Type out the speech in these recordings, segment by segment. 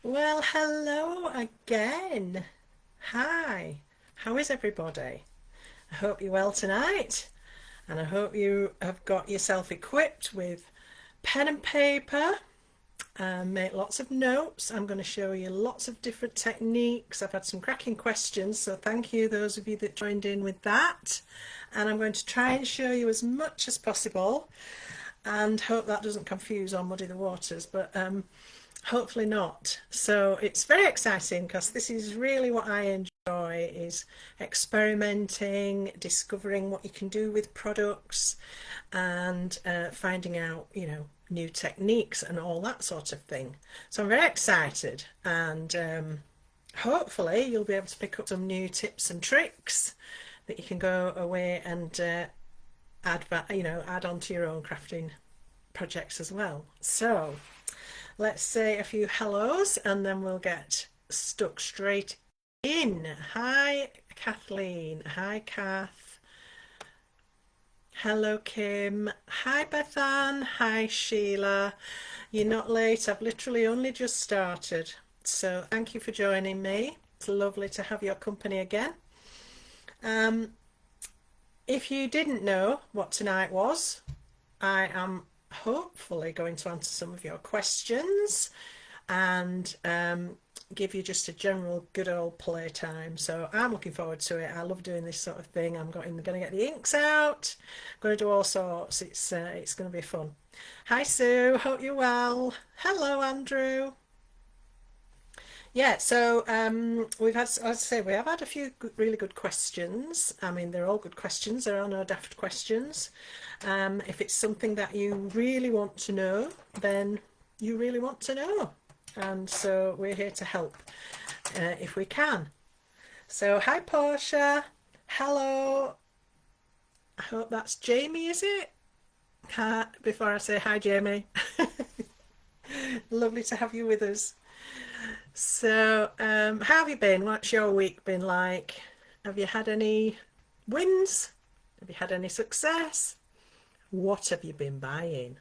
Well, hello again. Hi. How is everybody? I hope you're well tonight, and I hope you have got yourself equipped with pen and paper and make lots of notes. I'm going to show you lots of different techniques. I've had some cracking questions, so thank you those of you that joined in with that. And I'm going to try and show you as much as possible and hope that doesn't confuse or muddy the waters, but hopefully not. So it's very exciting because this is really what I enjoy, is experimenting, discovering what you can do with products, and finding out, new techniques and all that sort of thing. So I'm very excited, and hopefully you'll be able to pick up some new tips and tricks that you can go away and add on to your own crafting projects as well. So let's say a few hellos and then we'll get stuck straight in. Hi, Kathleen. Hi, Kath. Hello, Kim. Hi, Bethan. Hi, Sheila. You're not late. I've literally only just started. So thank you for joining me. It's lovely to have your company again. Um, if you didn't know what tonight was, I am hopefully going to answer some of your questions and give you just a general good old playtime. So I'm looking forward to it. I love doing this sort of thing. I'm going to get the inks out. I'm going to do all sorts. It's going to be fun. Hi Sue, hope you're well. Hello Andrew. Yeah, so we've had, as I say, we have had a few really good questions. I mean, they're all good questions. There are no daft questions. If it's something that you really want to know, then you really want to know. And so we're here to help if we can. So, hi Portia. Hello. I hope that's Jamie, is it? Hi, before I say hi, Jamie. Lovely to have you with us. So, how have you been? What's your week been like? Have you had any wins? Have you had any success? What have you been buying?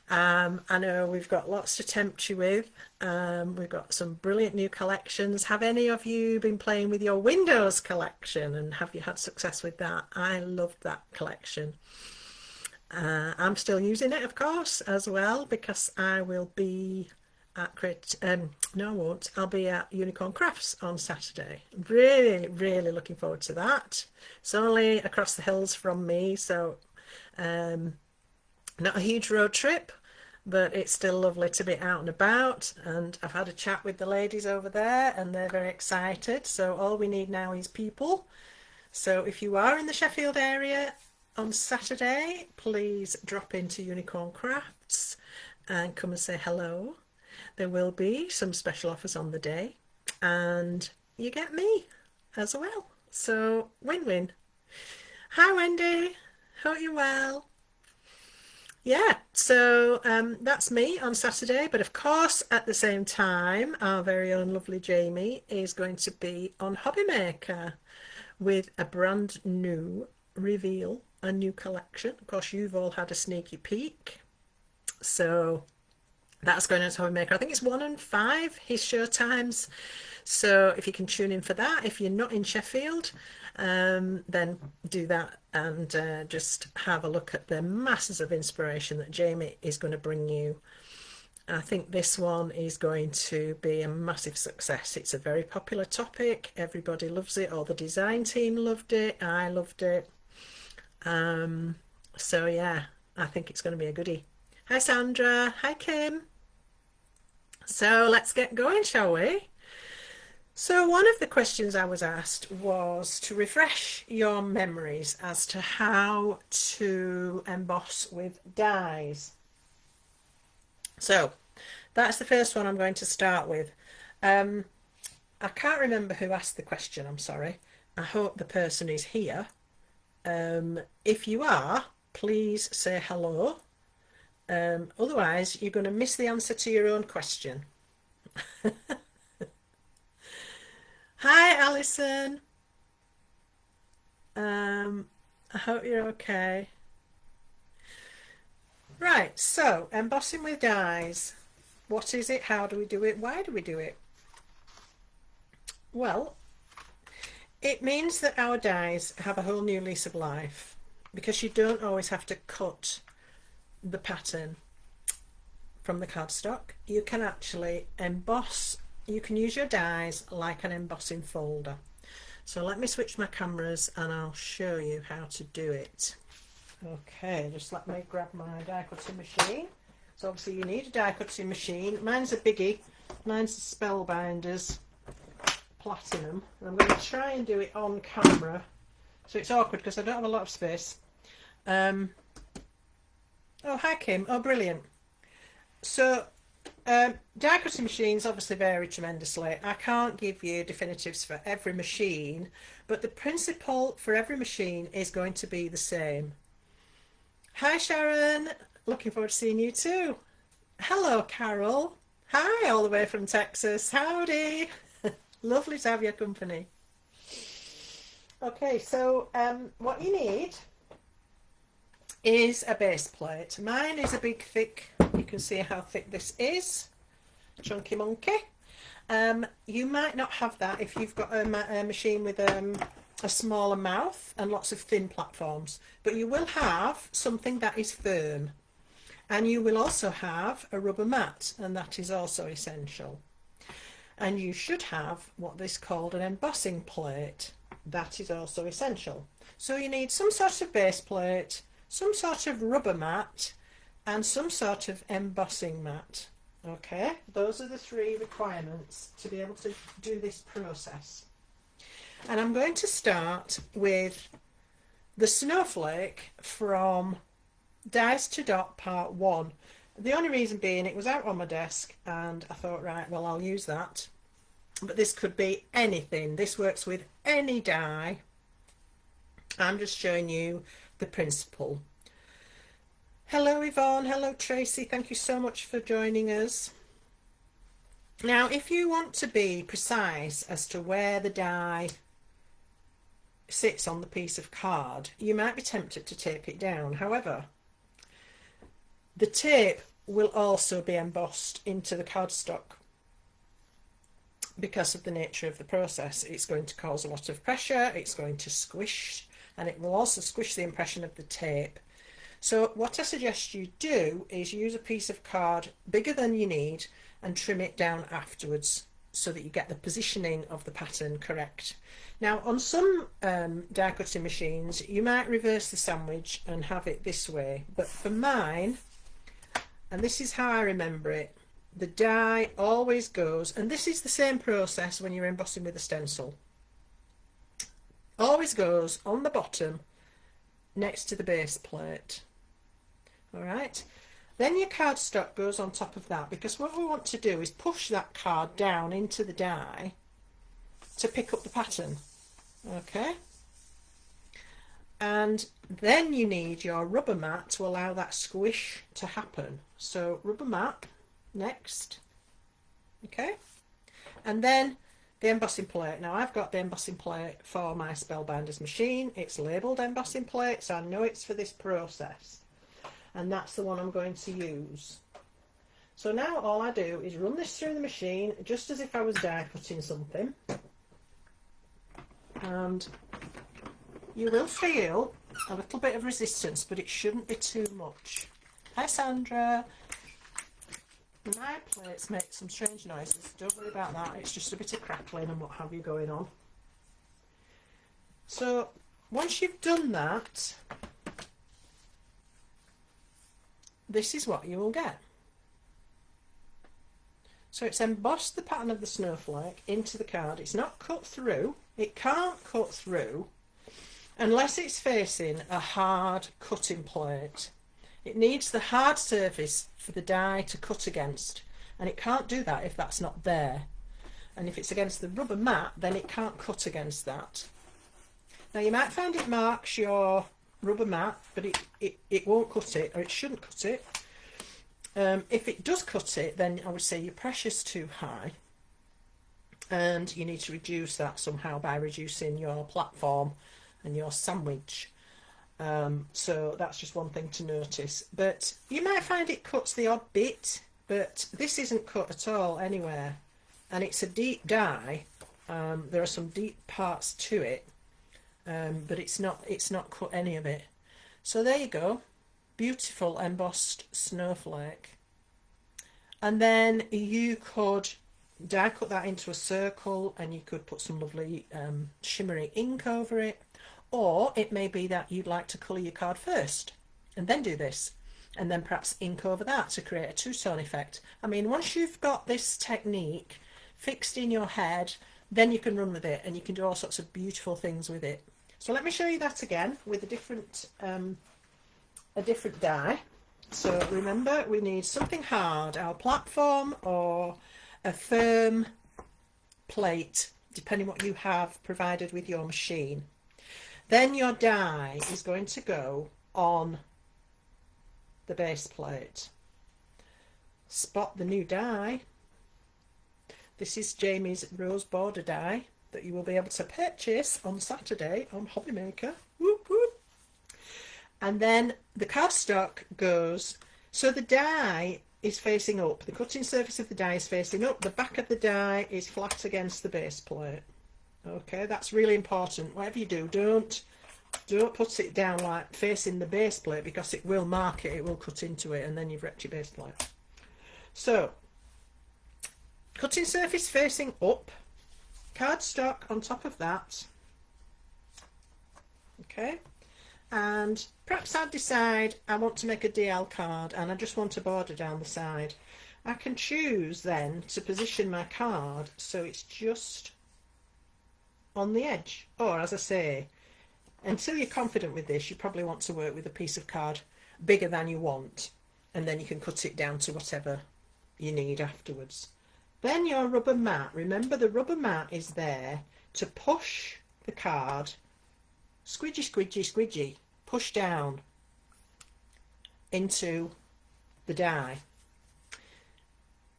I know we've got lots to tempt you with. We've got some brilliant new collections. Have any of you been playing with your Windows collection and have you had success with that? I loved that collection. I'm still using it, of course, as well, because I will be at no, I won't. I'll be at Unicorn Crafts on Saturday. Really, really looking forward to that. It's only across the hills from me, so um, not a huge road trip, but it's still lovely to be out and about. And I've had a chat with the ladies over there, and they're very excited. So all we need now is people. So if you are in the Sheffield area on Saturday, please drop into Unicorn Crafts and come and say hello. There will be some special offers on the day, and you get me as well. So win-win. Hi Wendy, hope you're well. Yeah, so that's me on Saturday, but of course at the same time our very own lovely Jamie is going to be on Hobby Maker with a brand new reveal, a new collection. Of course you've all had a sneaky peek, so that's going on to Hobby Maker. I think it's 1 and 5, his show times. So if you can tune in for that, if you're not in Sheffield, then do that and just have a look at the masses of inspiration that Jamie is going to bring you. I think this one is going to be a massive success. It's a very popular topic. Everybody loves it. All the design team loved it. I loved it. So yeah, I think it's going to be a goodie. Hi Sandra. Hi Kim. So let's get going, shall we? So one of the questions I was asked was to refresh your memories as to how to emboss with dies. So that's the first one I'm going to start with. I can't remember who asked the question, I'm sorry. I hope the person is here. If you are, please say hello. Otherwise, you're going to miss the answer to your own question. Hi, Alison. I hope you're okay. Right, so embossing with dies. What is it? How do we do it? Why do we do it? Well, it means that our dies have a whole new lease of life, because you don't always have to cut the pattern from the cardstock. You can actually emboss. You can use your dies like an embossing folder. So let me switch my cameras and I'll show you how to do it. Okay, just let me grab my die cutting machine. So obviously you need a die cutting machine. Mine's a biggie. Mine's the Spellbinders Platinum. And I'm going to try and do it on camera. So it's awkward because I don't have a lot of space. Oh, hi Kim. Oh, brilliant. So die cutting machines obviously vary tremendously. I can't give you definitives for every machine, but the principle for every machine is going to be the same. Hi Sharon, looking forward to seeing you too. Hello Carol. Hi, all the way from Texas. Howdy. Lovely to have your company. Okay, so what you need is a base plate. Mine is a big thick, you can see how thick this is, chunky monkey. You might not have that if you've got a machine with a smaller mouth and lots of thin platforms, but you will have something that is firm, and you will also have a rubber mat, and that is also essential. And you should have what is called an embossing plate. That is also essential. So you need some sort of base plate, some sort of rubber mat, and some sort of embossing mat. Okay, those are the three requirements to be able to do this process. And I'm going to start with the snowflake from Dies to Dot Part 1. The only reason being it was out on my desk and I thought, right, well, I'll use that. But this could be anything. This works with any die. I'm just showing you the principle. Hello Yvonne, hello Tracy, thank you so much for joining us. Now if you want to be precise as to where the die sits on the piece of card, you might be tempted to tape it down. However, the tape will also be embossed into the cardstock because of the nature of the process. It's going to cause a lot of pressure, it's going to squish, and it will also squish the impression of the tape. So what I suggest you do is use a piece of card bigger than you need and trim it down afterwards so that you get the positioning of the pattern correct. Now on some die cutting machines you might reverse the sandwich and have it this way, but for mine, and this is how I remember it, the die always goes, and this is the same process when you're embossing with a stencil, always goes on the bottom next to the base plate. Alright, then your cardstock goes on top of that, because what we want to do is push that card down into the die to pick up the pattern. Okay, and then you need your rubber mat to allow that squish to happen. So rubber mat next, okay, and then the embossing plate. Now I've got the embossing plate for my Spellbinders machine. It's labelled embossing plate, so I know it's for this process, and that's the one I'm going to use. So now all I do is run this through the machine just as if I was die cutting something, and you will feel a little bit of resistance, but it shouldn't be too much. Hi Sandra. My plates make some strange noises, don't worry about that, it's just a bit of crackling and what have you going on. So once you've done that, this is what you will get. So it's embossed the pattern of the snowflake into the card. It's not cut through, it can't cut through unless it's facing a hard cutting plate. It needs the hard surface for the die to cut against, and it can't do that if that's not there. And if it's against the rubber mat, then it can't cut against that. Now you might find it marks your rubber mat, but it won't cut it, or it shouldn't cut it. If it does cut it, then I would say your pressure's too high, and you need to reduce that somehow by reducing your platform and your sandwich. So that's just one thing to notice, but you might find it cuts the odd bit but this isn't cut at all anywhere, and it's a deep dye. There are some deep parts to it, but it's not cut any of it. So there you go, beautiful embossed snowflake. And then you could die cut that into a circle, and you could put some lovely shimmery ink over it, or it may be that you'd like to colour your card first and then do this, and then perhaps ink over that to create a two-tone effect. I mean, once you've got this technique fixed in your head, then you can run with it and you can do all sorts of beautiful things with it. So let me show you that again with a different die. So remember, we need something hard, our platform or a firm plate, depending what you have provided with your machine. Then your die is going to go on the base plate. Spot the new die. This is Jamie's rose border die that you will be able to purchase on Saturday on Hobbymaker. Whoop, whoop. And then the cardstock goes, so the die is facing up, the cutting surface of the die is facing up, the back of the die is flat against the base plate. Okay, that's really important. Whatever you do, don't put it down like facing the base plate, because it will mark it, it will cut into it, and then you've wrecked your base plate. So cutting surface facing up, cardstock on top of that. Okay, and perhaps I'd decide I want to make a DL card and I just want a border down the side. I can choose then to position my card so it's just on the edge, or as I say, until you're confident with this, you probably want to work with a piece of card bigger than you want, and then you can cut it down to whatever you need afterwards. Then your rubber mat, remember the rubber mat is there to push the card, squidgy, squidgy, squidgy, push down into the die.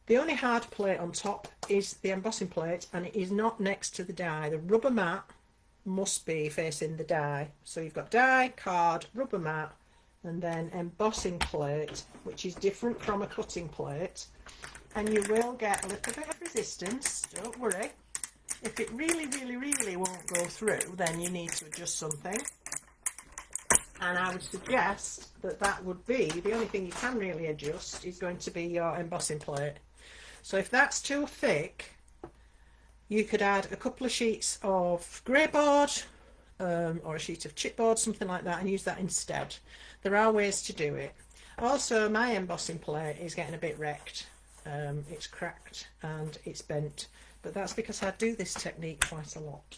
The only hard plate on top is the embossing plate, and it is not next to the die. The rubber mat must be facing the die. So you've got die, card, rubber mat, and then embossing plate, which is different from a cutting plate. And you will get a little bit of resistance, don't worry. If it really, really, really won't go through, then you need to adjust something. And I would suggest that that would be, the only thing you can really adjust is going to be your embossing plate. So if that's too thick, you could add a couple of sheets of grey board or a sheet of chipboard, something like that, and use that instead. There are ways to do it. Also, my embossing plate is getting a bit wrecked. It's cracked and it's bent, but that's because I do this technique quite a lot.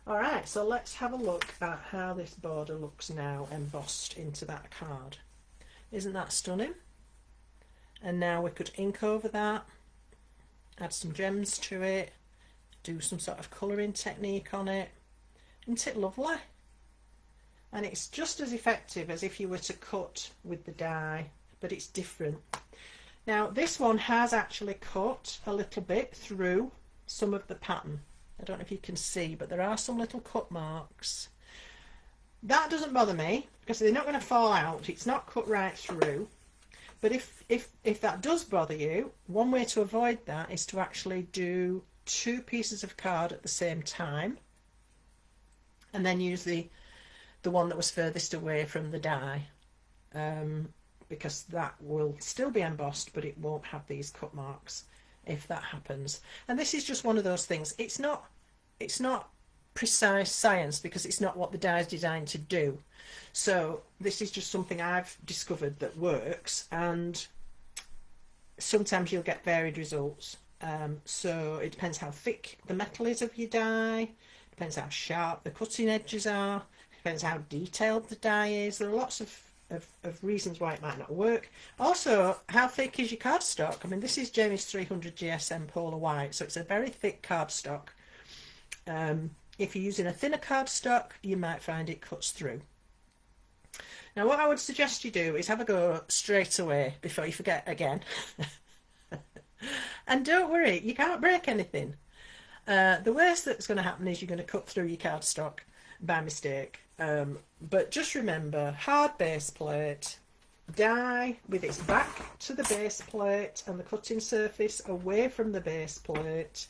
Alright, so let's have a look at how this border looks now embossed into that card. Isn't that stunning? And now we could ink over that, add some gems to it, do some sort of colouring technique on it. Isn't it lovely? And it's just as effective as if you were to cut with the die, but it's different. Now this one has actually cut a little bit through some of the pattern. I don't know if you can see, but there are some little cut marks. That doesn't bother me because they're not going to fall out. It's not cut right through. But if that does bother you, one way to avoid that is to actually do two pieces of card at the same time, and then use the one that was furthest away from the die, because that will still be embossed, but it won't have these cut marks if that happens. And this is just one of those things. It's not precise science because it's not what the die is designed to do. So this is just something I've discovered that works, and sometimes you'll get varied results. So it depends how thick the metal is of your die, depends how sharp the cutting edges are, depends how detailed the die is. There are lots of reasons why it might not work. Also, how thick is your cardstock? I mean, this is Jamie's 300 GSM Polar White, so it's a very thick cardstock. If you're using a thinner cardstock, you might find it cuts through. Now what I would suggest you do is have a go straight away before you forget again. And don't worry, you can't break anything. The worst that's going to happen is you're going to cut through your cardstock by mistake. But just remember, hard base plate, die with its back to the base plate and the cutting surface away from the base plate.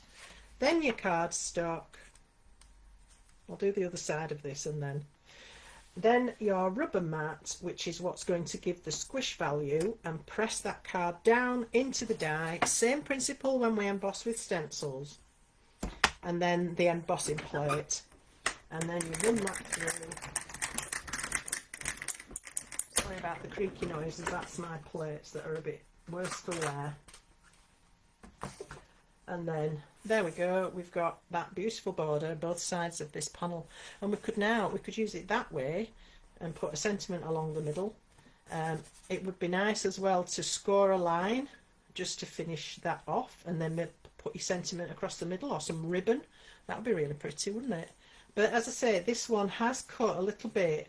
Then your cardstock. I'll do the other side of this, and then your rubber mat, which is what's going to give the squish value, and press that card down into the die. Same principle when we emboss with stencils. And then the embossing plate. And then you run that through. Sorry about the creaky noises, that's my plates that are a bit worse for wear. And then there we go, we've got that beautiful border both sides of this panel, and we could use it that way and put a sentiment along the middle. It would be nice as well to score a line just to finish that off, and then put your sentiment across the middle, or some ribbon. That would be really pretty, wouldn't it? But as I say, this one has cut a little bit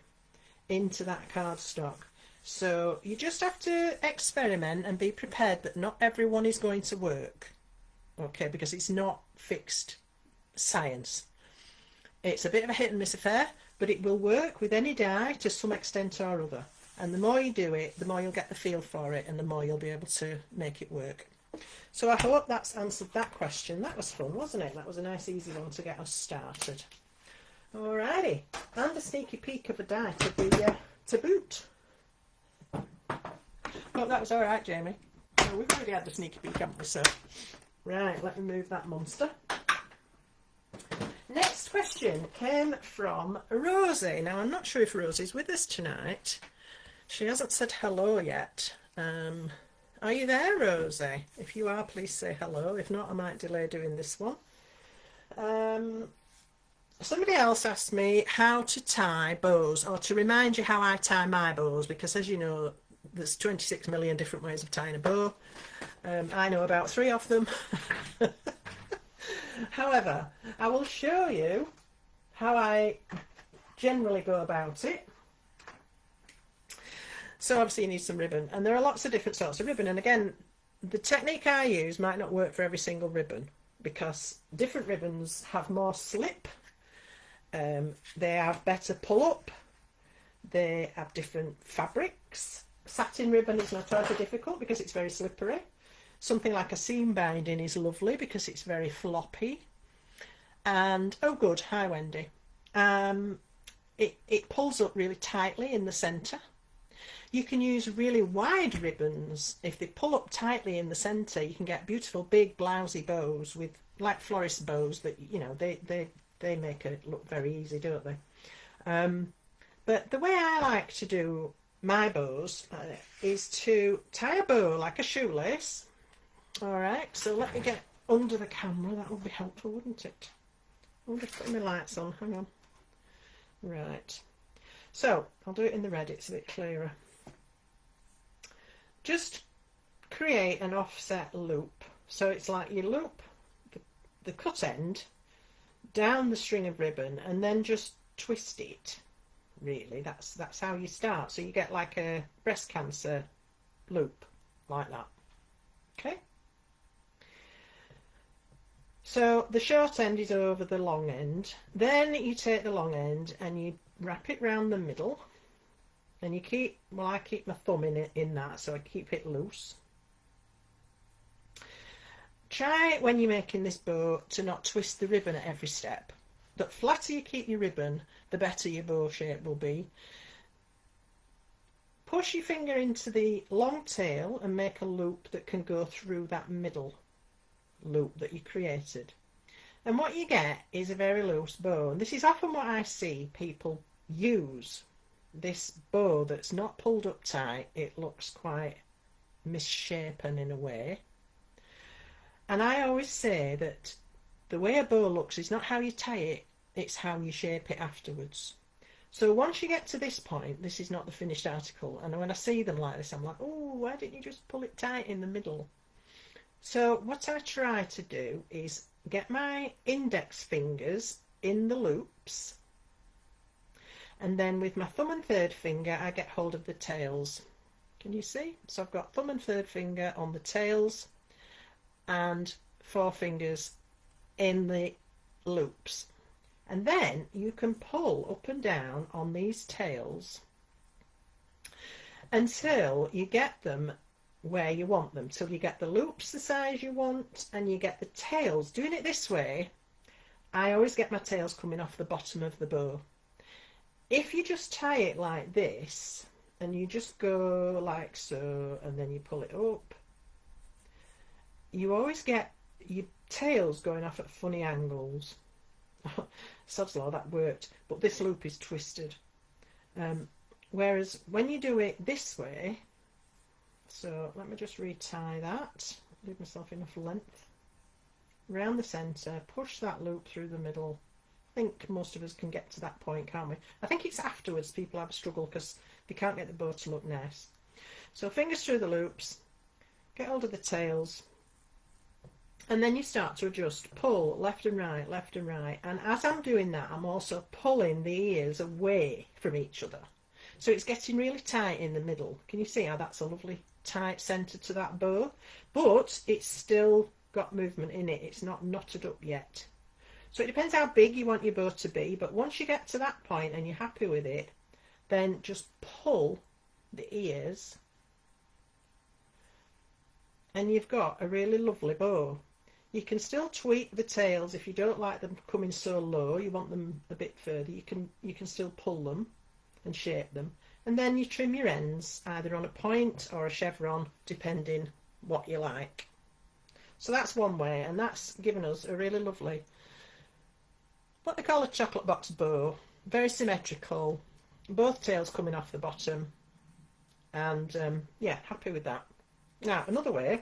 into that cardstock, so you just have to experiment and be prepared that not everyone is going to work. Okay, because it's not fixed science. It's a bit of a hit and miss affair, but it will work with any die to some extent or other. And the more you do it, the more you'll get the feel for it, and the more you'll be able to make it work. So I hope that's answered that question. That was fun, wasn't it? That was a nice easy one to get us started. Alrighty, and a sneaky peek of a die to boot. Hope that was alright, Jamie. Oh, we've already had the sneaky peek, haven't we, so... Right, let me move that monster. Next question came from Rosie. Now, I'm not sure if Rosie's with us tonight. She hasn't said hello yet. Are you there, Rosie? If you are, please say hello. If not, I might delay doing this one. Somebody else asked me how to tie bows, or to remind you how I tie my bows, because as you know, there's 26 million different ways of tying a bow. I know about 3 of them. However, I will show you how I generally go about it. So obviously you need some ribbon, and there are lots of different sorts of ribbon, and again, the technique I use might not work for every single ribbon, because different ribbons have more slip, they have better pull up, they have different fabrics. Satin ribbon is notoriously difficult because it's very slippery. Something like a seam binding is lovely because it's very floppy. And oh good, hi Wendy. It pulls up really tightly in the centre. You can use really wide ribbons. If they pull up tightly in the centre, you can get beautiful big blousy bows with, like florist bows, that, you know, they make it look very easy, don't they? But the way I like to do my bows is to tie a bow like a shoelace. Alright, so let me get under the camera, that would be helpful, wouldn't it? I'm just putting my lights on, hang on. Right, so I'll do it in the red, it's a bit clearer. Just create an offset loop, so it's like you loop the cut end down the string of ribbon and then just twist it. Really, that's how you start, so you get like a breast cancer loop like that. Okay, so the short end is over the long end, then you take the long end and you wrap it round the middle, and you keep, well, I keep my thumb in that, so I keep it loose. Try when you're making this bow to not twist the ribbon at every step. The flatter you keep your ribbon, the better your bow shape will be. Push your finger into the long tail and make a loop that can go through that middle loop that you created. And what you get is a very loose bow. And this is often what I see people use. This bow that's not pulled up tight, it looks quite misshapen in a way. And I always say that the way a bow looks is not how you tie it, it's how you shape it afterwards. So once you get to this point, this is not the finished article, and when I see them like this, I'm like, oh, why didn't you just pull it tight in the middle? So what I try to do is get my index fingers in the loops, and then with my thumb and third finger I get hold of the tails. Can you see? So I've got thumb and third finger on the tails and 4 fingers in the loops, and then you can pull up and down on these tails, until you get them where you want them, till you get the loops the size you want and you get the tails. Doing it this way, I always get my tails coming off the bottom of the bow. If you just tie it like this and you just go like so and then you pull it up, you always get your tails going off at funny angles. Sod's law, that worked, but this loop is twisted. Whereas when you do it this way, so let me just retie that, leave myself enough length round the centre, push that loop through the middle. I think most of us can get to that point, can't we? I think it's afterwards people have a struggle because they can't get the bow to look nice. So fingers through the loops, get hold of the tails, and then you start to adjust, pull left and right, and as I'm doing that I'm also pulling the ears away from each other. So it's getting really tight in the middle. Can you see how that's a lovely tight centre to that bow? But it's still got movement in it. It's not knotted up yet. So it depends how big you want your bow to be, but once you get to that point and you're happy with it, then just pull the ears and you've got a really lovely bow. You can still tweak the tails if you don't like them coming so low, you want them a bit further, you can still pull them and shape them, and then you trim your ends either on a point or a chevron depending what you like. So that's one way, and that's given us a really lovely, what they call a chocolate box bow, very symmetrical, both tails coming off the bottom, and yeah, happy with that. Now another way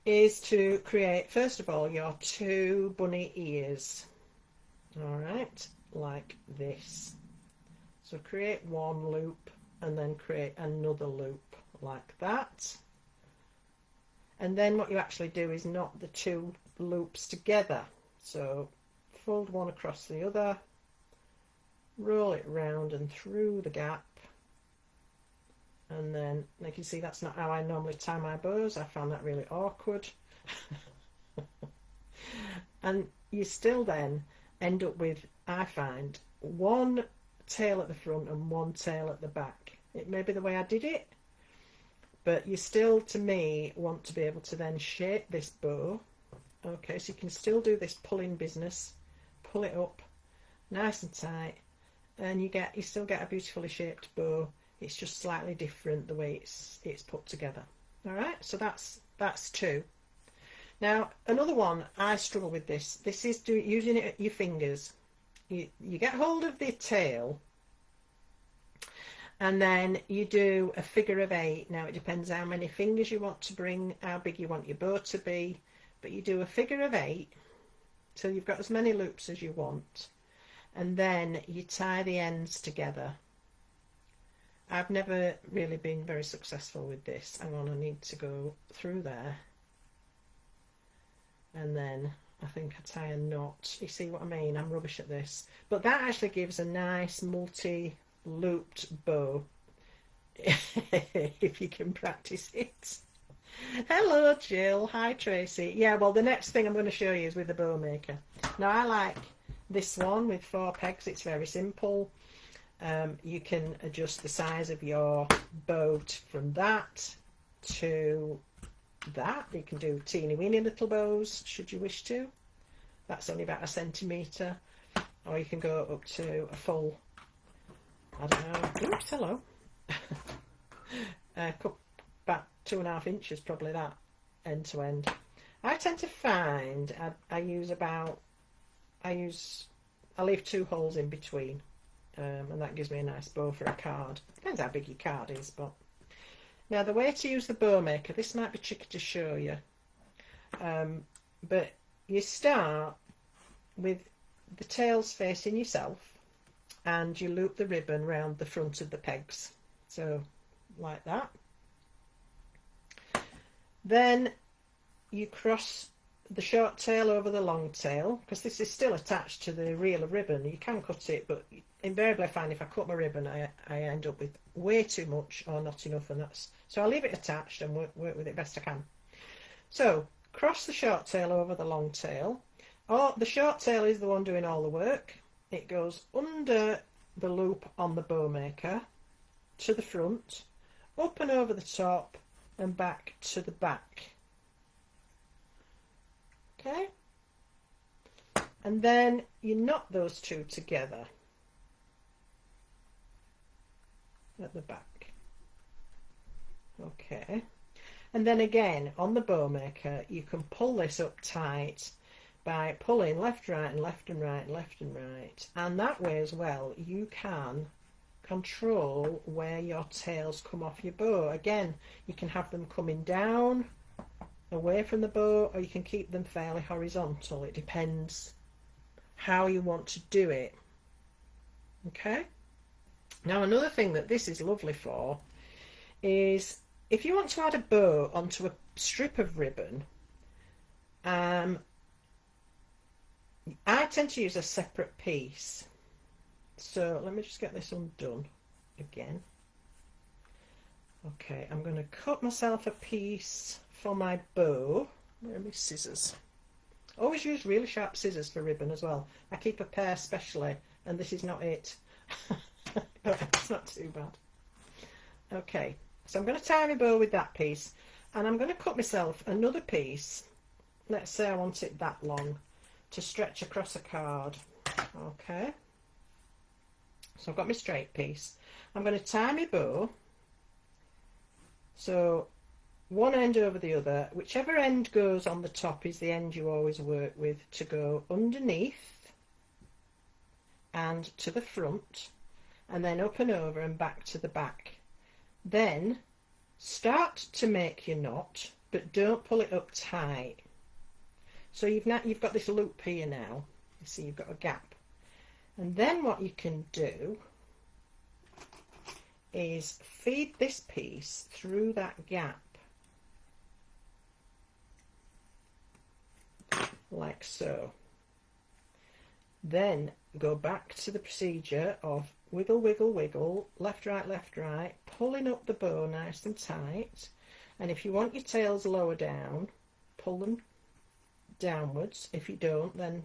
is to create, first of all, your two bunny ears, all right, like this. So create one loop and then create another loop like that, and then what you actually do is knot the two loops together. So fold one across the other, roll it round and through the gap, and then, like you see, that's not how I normally tie my bows. I found that really awkward. And you still then end up with, I find, one tail at the front and one tail at the back. It may be the way I did it, but you still, to me, want to be able to then shape this bow. Okay, so you can still do this pulling business, pull it up nice and tight, and you still get a beautifully shaped bow. It's just slightly different the way it's put together. All right, so that's two. Now another one, I struggle with this. This is using it your fingers. You get hold of the tail, and then you do a figure of 8. Now it depends how many fingers you want to bring, how big you want your bow to be, but you do a figure of 8 till you've got as many loops as you want, and then you tie the ends together. I've never really been very successful with this. I'm going to need to go through there, and then I think I tie a knot. You see what I mean? I'm rubbish at this, but that actually gives a nice multi-looped bow if you can practice it. Hello Jill, hi Tracy. Yeah, well, the next thing I'm going to show you is with the bow maker. Now I like this one with 4 pegs. It's very simple. You can adjust the size of your boat from that to that. You can do teeny weeny little bows should you wish to. That's only about 1 centimetre, or you can go up to a full, I don't know, oops, hello, about 2.5 inches, probably, that end to end. I tend to find I leave 2 holes in between. And that gives me a nice bow for a card. Depends how big your card is, but now the way to use the bow maker, this might be tricky to show you, but you start with the tails facing yourself and you loop the ribbon round the front of the pegs, so like that. Then you cross the short tail over the long tail, because this is still attached to the reel of ribbon. You can cut it, but invariably I find if I cut my ribbon I end up with way too much or not enough, and that's so I'll leave it attached and work with it best I can. So cross the short tail over the long tail. Oh, the short tail is the one doing all the work. It goes under the loop on the bow maker, to the front, up and over the top, and back to the back. Okay, and then you knot those two together at the back. Okay, and then again on the bow maker you can pull this up tight by pulling left, right, and left and right and left and right, and that way as well you can control where your tails come off your bow. Again, you can have them coming down away from the bow, or you can keep them fairly horizontal. It depends how you want to do it. Okay, now another thing that this is lovely for is if you want to add a bow onto a strip of ribbon. I tend to use a separate piece, so let me just get this undone again. Okay, I'm going to cut myself a piece for my bow. Where are my scissors? Always use really sharp scissors for ribbon as well. I keep a pair specially, and this is not it. But it's not too bad. Okay, so I'm going to tie my bow with that piece, and I'm going to cut myself another piece. Let's say I want it that long to stretch across a card. Okay, so I've got my straight piece. I'm going to tie my bow, so one end over the other. Whichever end goes on the top is the end you always work with, to go underneath and to the front, and then up and over and back to the back. Then start to make your knot, but don't pull it up tight. So you've got this loop here now. You see you've got a gap, and then what you can do is feed this piece through that gap like so. Then go back to the procedure of wiggle, wiggle, wiggle, left, right, pulling up the bow nice and tight. And if you want your tails lower down, pull them downwards. If you don't, then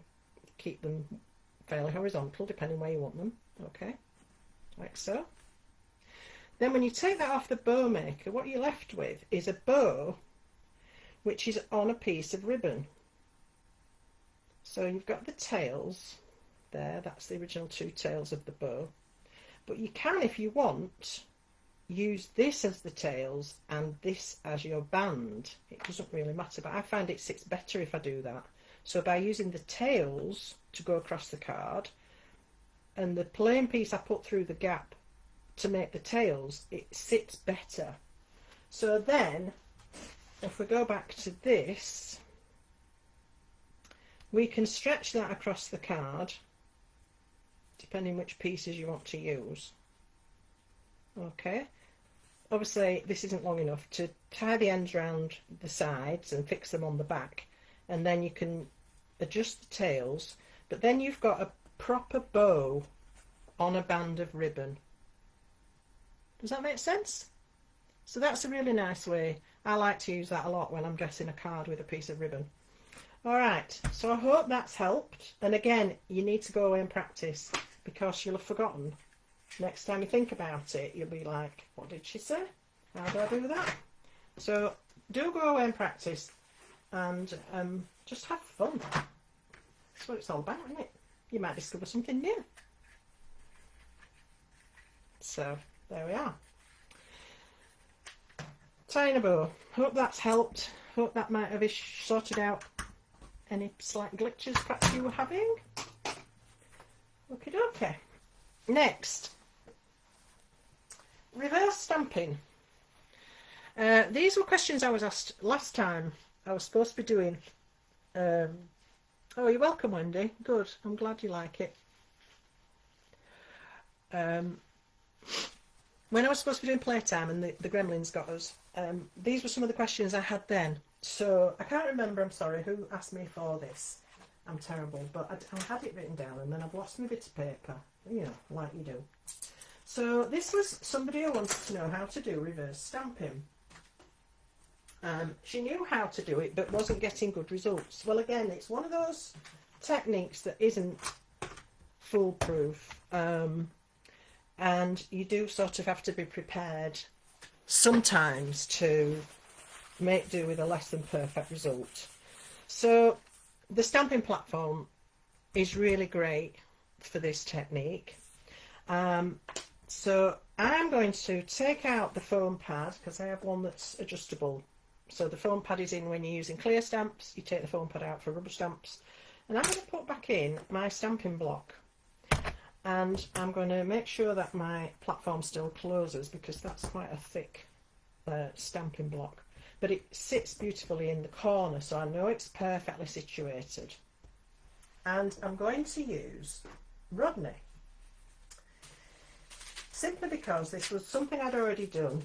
keep them fairly horizontal, depending where you want them. Okay, like so. Then when you take that off the bow maker, what you're left with is a bow which is on a piece of ribbon. So you've got the tails there, that's the original two tails of the bow. But you can, if you want, use this as the tails and this as your band. It doesn't really matter, but I find it sits better if I do that. So by using the tails to go across the card, and the plain piece I put through the gap to make the tails, it sits better. So then, if we go back to this, we can stretch that across the card, depending which pieces you want to use. Okay, obviously this isn't long enough to tie the ends around the sides and fix them on the back, and then you can adjust the tails, but then you've got a proper bow on a band of ribbon. Does that make sense? So that's a really nice way. I like to use that a lot when I'm dressing a card with a piece of ribbon. Alright, so I hope that's helped, and again, you need to go away and practice, because you'll have forgotten. Next time you think about it, you'll be like, what did she say? How do I do that? So do go away and practice, and just have fun. That's what it's all about, isn't it? You might discover something new. So there we are. Tying a bow. Hope that's helped. Hope that might have sorted out any slight glitches perhaps you were having. Okay. Next, reverse stamping. These were questions I was asked last time. I was supposed to be doing. Oh, you're welcome, Wendy. Good. I'm glad you like it. When I was supposed to be doing Playtime and the Gremlins got us, these were some of the questions I had then. So I can't remember, I'm sorry, who asked me for this. I'm terrible, but I had it written down and then I've lost my bit of paper, you know, like you do. So this was somebody who wanted to know how to do reverse stamping. She knew how to do it but wasn't getting good results. Well, again, it's one of those techniques that isn't foolproof. and you do sort of have to be prepared sometimes to make do with a less than perfect result. So the stamping platform is really great for this technique. So I'm going to take out the foam pad, because I have one that's adjustable. So the foam pad is in when you're using clear stamps, you take the foam pad out for rubber stamps. And I'm going to put back in my stamping block, and I'm going to make sure that my platform still closes, because that's quite a thick stamping block. But it sits beautifully in the corner, so I know it's perfectly situated. And I'm going to use Rodney, simply because this was something I'd already done,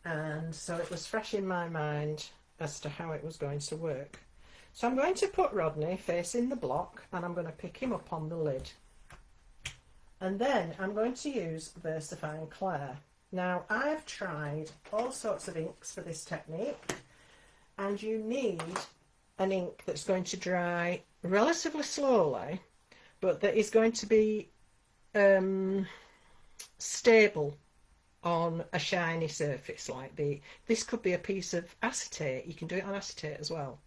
and so it was fresh in my mind as to how it was going to work. So I'm going to put Rodney facing the block, and I'm going to pick him up on the lid, and then I'm going to use VersaFine Clair. Now, I've tried all sorts of inks for this technique, and you need an ink that's going to dry relatively slowly, but that is going to be stable on a shiny surface like this could be a piece of acetate. You can do it on acetate as well.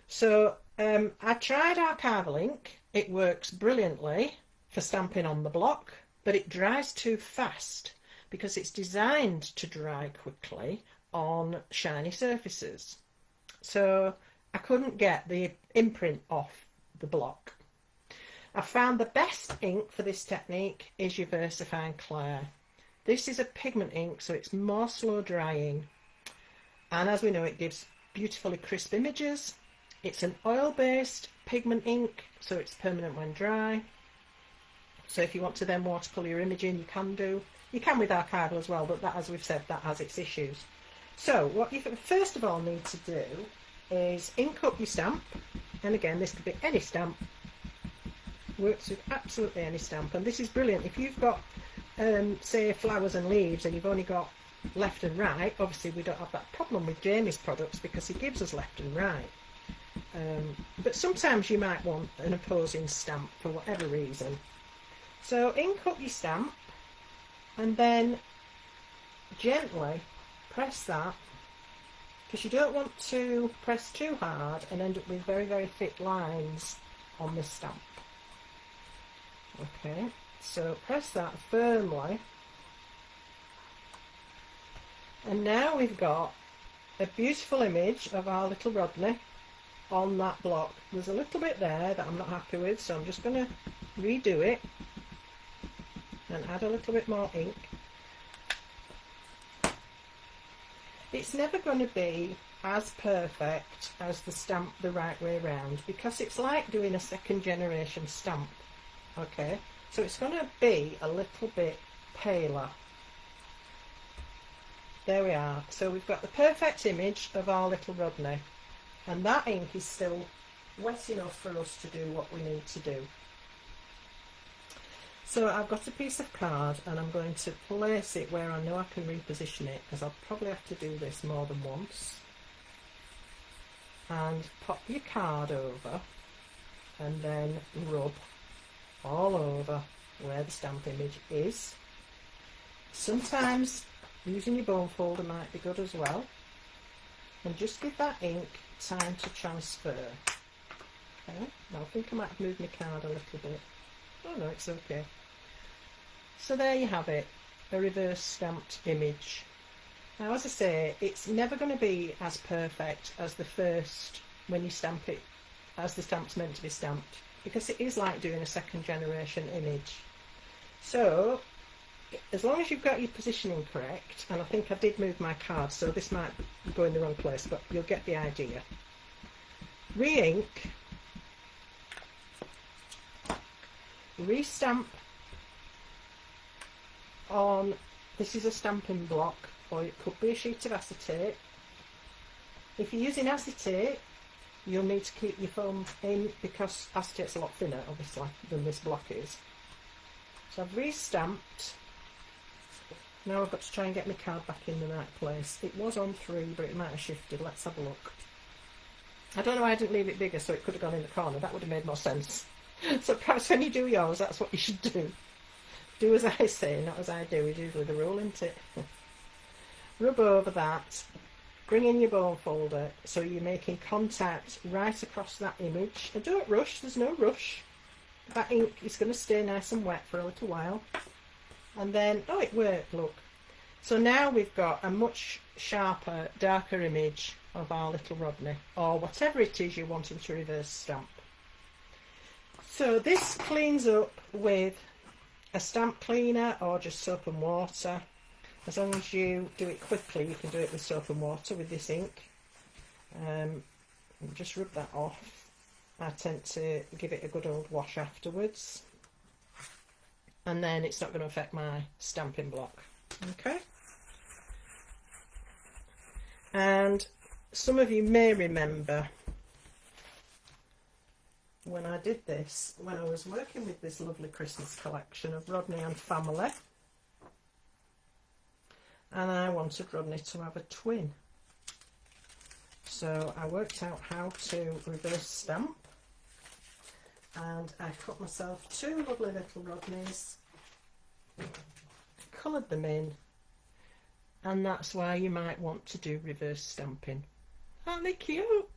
So I tried archival ink. It works brilliantly for stamping on the block, but it dries too fast because it's designed to dry quickly on shiny surfaces. So I couldn't get the imprint off the block. I found the best ink for this technique is your VersaFine Clair. This is a pigment ink, so it's more slow drying, and as we know, it gives beautifully crisp images. It's an oil-based pigment ink, so it's permanent when dry. So if you want to then watercolour your image in, you can do. You can with archival as well, but that, as we've said, that has its issues. So what you first of all need to do is ink up your stamp, and again, this could be any stamp, works with absolutely any stamp. And this is brilliant if you've got say flowers and leaves and you've only got left and right. Obviously we don't have that problem with Jamie's products because he gives us left and right, but sometimes you might want an opposing stamp for whatever reason. So ink up your stamp, and then gently press that, because you don't want to press too hard and end up with very, very thick lines on this stamp. Okay, so press that firmly, and now we've got a beautiful image of our little Rodney on that block. There's a little bit there that I'm not happy with, so I'm just going to redo it and add a little bit more ink. It's never going to be as perfect as the stamp the right way around, because it's like doing a second generation stamp. Okay, so it's going to be a little bit paler. There we are. So we've got the perfect image of our little Rodney, and that ink is still wet enough for us to do what we need to do. So I've got a piece of card, and I'm going to place it where I know I can reposition it, because I'll probably have to do this more than once. And pop your card over, and then rub all over where the stamp image is. Sometimes using your bone folder might be good as well, and just give that ink time to transfer. Okay, now I think I might have moved my card a little bit. Oh no, it's okay. So there you have it, a reverse stamped image. Now, as I say, it's never going to be as perfect as the first when you stamp it as the stamp's meant to be stamped, because it is like doing a second generation image. So as long as you've got your positioning correct, and I think I did move my card, so this might go in the wrong place, but you'll get the idea. Re-ink, re-stamp on, this is a stamping block, or it could be a sheet of acetate. If you're using acetate, you'll need to keep your foam in, because acetate's a lot thinner, obviously, than this block is. So I've re-stamped. Now I've got to try and get my card back in the right place. It was on 3, but it might have shifted. Let's have a look. I don't know why I didn't leave it bigger, so it could have gone in the corner. That would have made more sense. So perhaps when you do yours, that's what you should do. do as I say, not as I do, is usually the rule, isn't it? Rub over that, bring in your bone folder so you're making contact right across that image. And don't rush, there's no rush. That ink is going to stay nice and wet for a little while. And then, oh, it worked, look. So now we've got a much sharper, darker image of our little Rodney, or whatever it is you're wanting to reverse stamp. So this cleans up with a stamp cleaner or just soap and water. As long as you do it quickly, you can do it with soap and water with this ink. Just rub that off. I tend to give it a good old wash afterwards, and then it's not going to affect my stamping block. Okay. And some of you may remember when I did this, when I was working with this lovely Christmas collection of Rodney and family, and I wanted Rodney to have a twin. So I worked out how to reverse stamp, and I cut myself two lovely little Rodneys, coloured them in, and that's why you might want to do reverse stamping. Aren't they cute?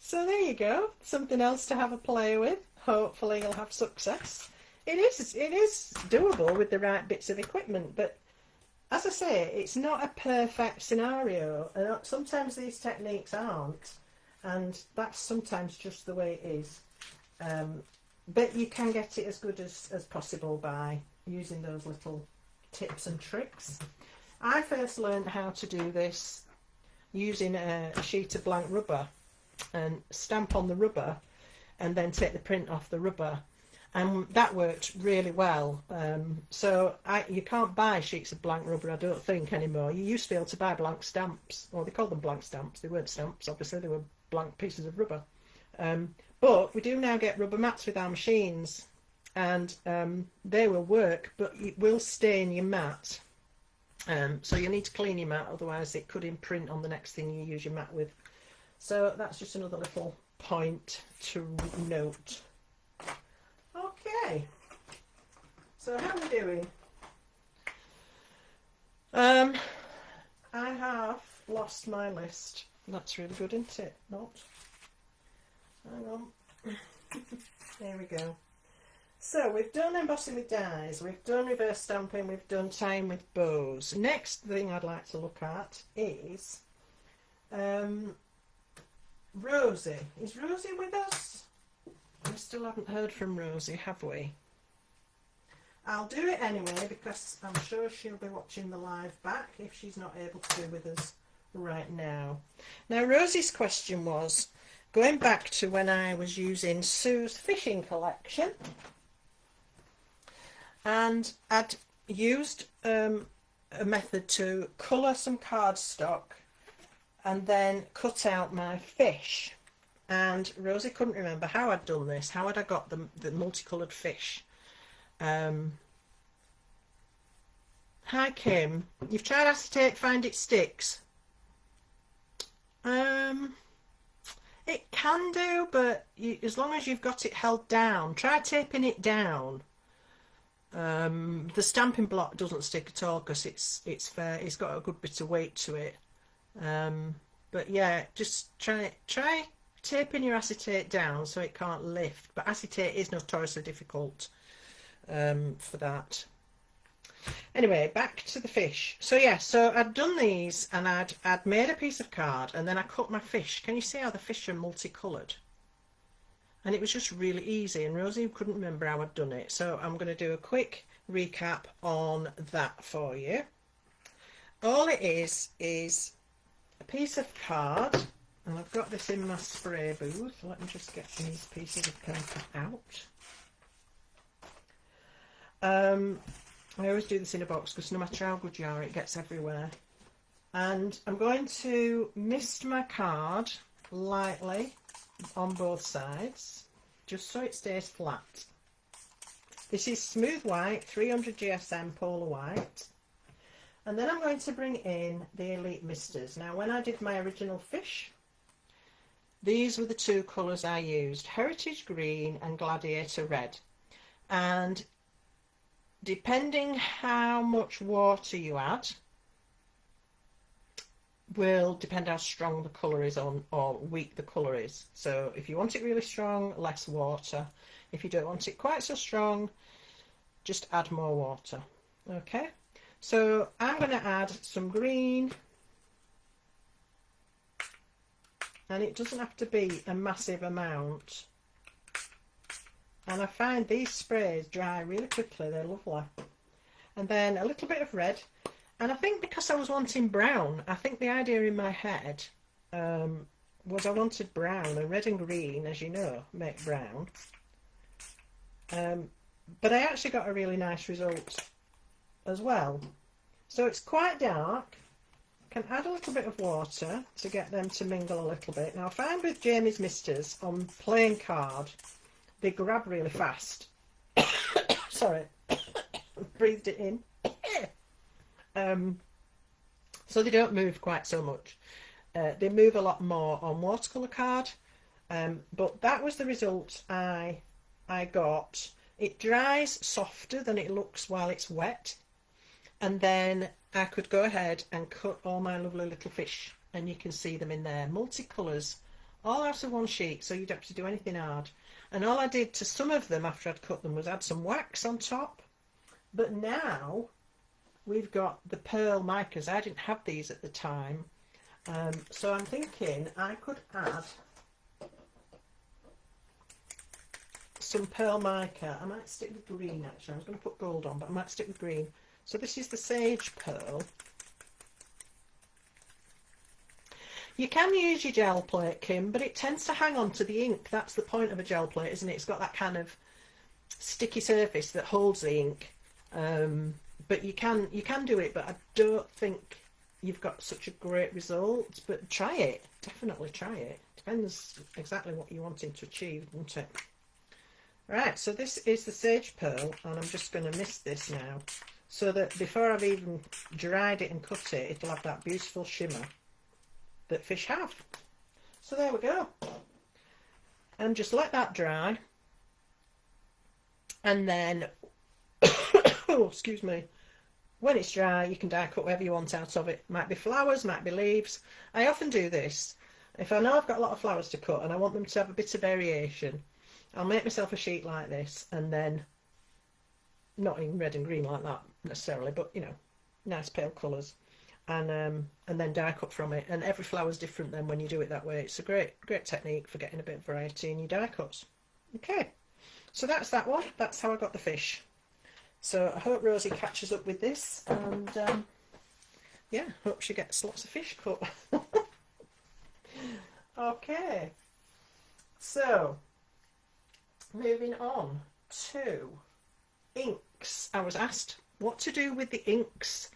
So there you go, something else to have a play with. Hopefully you'll have success. It is doable with the right bits of equipment, but as I say, it's not a perfect scenario. Sometimes these techniques aren't, and that's sometimes just the way it is. But you can get it as good as possible by using those little tips and tricks. I first learned how to do this using a sheet of blank rubber and stamp on the rubber and then take the print off the rubber, and that worked really well. So you can't buy sheets of blank rubber, I don't think, anymore. You used to be able to buy blank stamps, or they called them blank stamps. They weren't stamps, obviously, they were blank pieces of rubber. But we do now get rubber mats with our machines, and they will work, but it will stain your mat. So you need to clean your mat, otherwise it could imprint on the next thing you use your mat with. So that's just another little point to note. Okay, so how are we doing? I have lost my list. That's really good, isn't it? Not. Hang on. There we go. So we've done embossing with dies, we've done reverse stamping, we've done tying with bows. Next thing I'd like to look at is Rosie. Is Rosie with us? We still haven't heard from Rosie, have we? I'll do it anyway because I'm sure she'll be watching the live back if she's not able to be with us right now. Now Rosie's question was, going back to when I was using Sue's fishing collection, and I'd used a method to colour some cardstock and then cut out my fish, and Rosie couldn't remember how I'd done this. How had I got the multicoloured fish? Hi Kim, you've tried acetate, find it sticks. It can do, but as long as you've got it held down, try taping it down. The stamping block doesn't stick at all because it's fair. It's got a good bit of weight to it. But yeah, just try taping your acetate down so it can't lift. But acetate is notoriously difficult for that. Anyway, back to the fish. So yeah, so I'd done these, and I'd made a piece of card, and then I cut my fish. Can you see how the fish are multicoloured? And it was just really easy, and Rosie couldn't remember how I'd done it, so I'm going to do a quick recap on that for you. All it is a piece of card, and I've got this in my spray booth. Let me just get these pieces of paper out. I always do this in a box because no matter how good you are, it gets everywhere. And I'm going to mist my card lightly on both sides, just so it stays flat. This is smooth white, 300 GSM polar white. And then I'm going to bring in the Elite Misters. Now, when I did my original fish, these were the two colours I used, Heritage Green and Gladiator Red. and depending how much water you add will depend how strong the colour is on or weak the colour is. So if you want it really strong, less water. If you don't want it quite so strong, just add more water. Okay, so I'm going to add some green, and it doesn't have to be a massive amount. And I find these sprays dry really quickly, they're lovely. And then a little bit of red. And I think because I was wanting brown, I think the idea in my head was I wanted brown, and red and green, as you know, make brown. But I actually got a really nice result as well. So it's quite dark. Can add a little bit of water to get them to mingle a little bit. Now I find with Jamie's misters on plain card, they grab really fast. Sorry, breathed it in. So they don't move quite so much. They move a lot more on watercolour card, but that was the result I got. It dries softer than it looks while it's wet, and then I could go ahead and cut all my lovely little fish, and you can see them in there, multicolours, all out of one sheet, so you don't have to do anything hard. And all I did to some of them after I'd cut them was add some wax on top. But now we've got the pearl micas. I didn't have these at the time, so I'm thinking I could add some pearl mica. I might stick with green actually. I was going to put gold on, but I might stick with green. So this is the sage pearl. You can use your gel plate, Kim, but it tends to hang on to the ink. That's the point of a gel plate, isn't it? It's got that kind of sticky surface that holds the ink. But you can do it, but I don't think you've got such a great result. But try it, definitely try it. Depends exactly what you're wanting to achieve, doesn't it? Right, so this is the sage pearl, and I'm just going to mist this now, so that before I've even dried it and cut it, it'll have that beautiful shimmer that fish have. So there we go. And just let that dry, and then oh, excuse me, when it's dry you can die cut whatever you want out of it. Might be flowers, might be leaves. I often do this if I know I've got a lot of flowers to cut and I want them to have a bit of variation. I'll make myself a sheet like this, and then not in red and green like that necessarily, but you know, nice pale colours, and then die cut from it. And every flower's different then when you do it that way. It's a great technique for getting a bit of variety in your die cuts. Okay, so that's that one. That's how I got the fish. So I hope Rosie catches up with this, and yeah, hope she gets lots of fish cut. Okay, so moving on to inks. I was asked what to do with the inks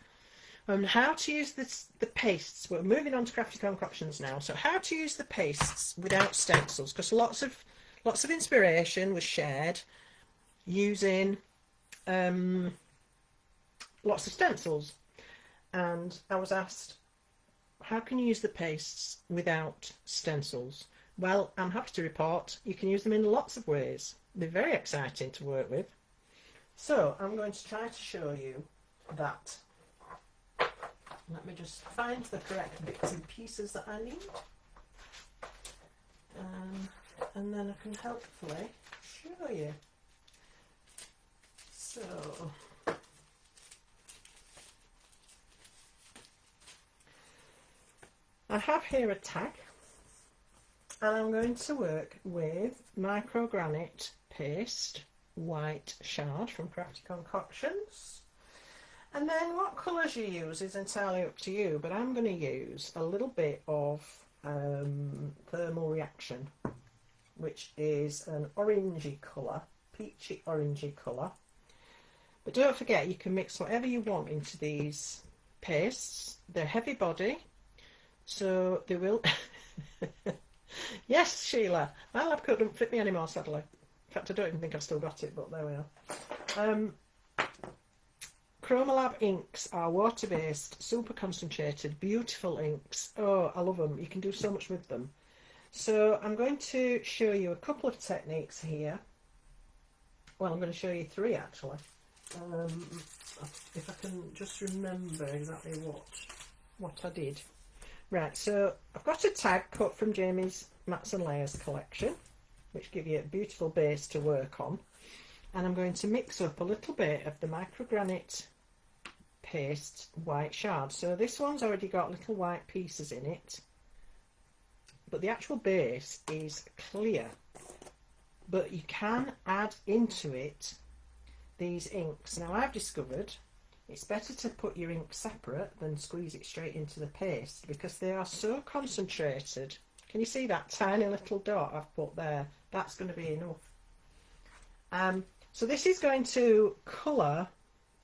and how to use the pastes. We're moving on to Crafty Concoctions now. So how to use the pastes without stencils, because lots of inspiration was shared using lots of stencils, and I was asked how can you use the pastes without stencils. Well, I'm happy to report you can use them in lots of ways. They're very exciting to work with. So I'm going to try to show you that. Let me just find the correct bits and pieces that I need, and then I can hopefully show you. So I have here a tag, and I'm going to work with micro granite paste white shard from Crafty Concoctions. And then what colours you use is entirely up to you, but I'm going to use a little bit of thermal reaction, which is an orangey colour, peachy orangey colour. But don't forget, you can mix whatever you want into these pastes. They're heavy body, so they will... Yes, Sheila, my lab coat doesn't fit me anymore, sadly. In fact, I don't even think I've still got it, but there we are. Chromolab inks are water-based, super concentrated, beautiful inks. Oh, I love them. You can do so much with them. So I'm going to show you a couple of techniques here well, I'm going to show you 3 actually. If I can just remember exactly what I did. Right, so I've got a tag cut from Jamie's Mats and Layers collection, which give you a beautiful base to work on. And I'm going to mix up a little bit of the microgranite paste white shard. So this one's already got little white pieces in it, but the actual base is clear. But you can add into it these inks. Now I've discovered it's better to put your ink separate than squeeze it straight into the paste, because they are so concentrated. Can you see that tiny little dot I've put there? That's going to be enough. So this is going to colour.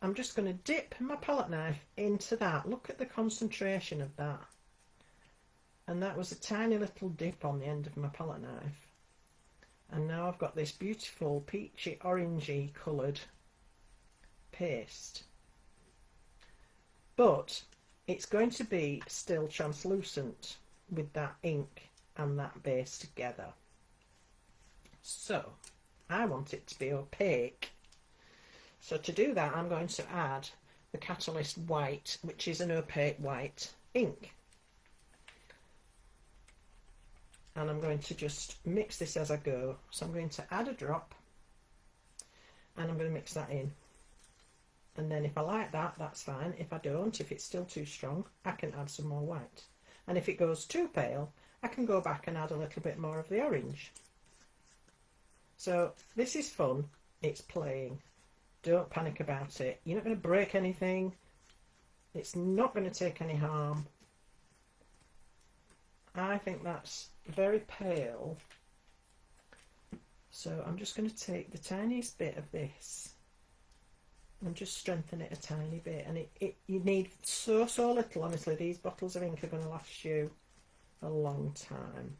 I'm just going to dip my palette knife into that. Look at the concentration of that. And that was a tiny little dip on the end of my palette knife. And now I've got this beautiful peachy orangey coloured paste. But it's going to be still translucent with that ink and that base together. So I want it to be opaque. So to do that, I'm going to add the Catalyst White, which is an opaque white ink. And I'm going to just mix this as I go. So I'm going to add a drop and I'm going to mix that in. And then if I like that, that's fine. If I don't, if it's still too strong, I can add some more white. And if it goes too pale, I can go back and add a little bit more of the orange. So this is fun. It's playing. Don't panic about it. You're not going to break anything. It's not going to take any harm. I think that's very pale. So I'm just going to take the tiniest bit of this and just strengthen it a tiny bit. And you need so little. Honestly, these bottles of ink are going to last you a long time.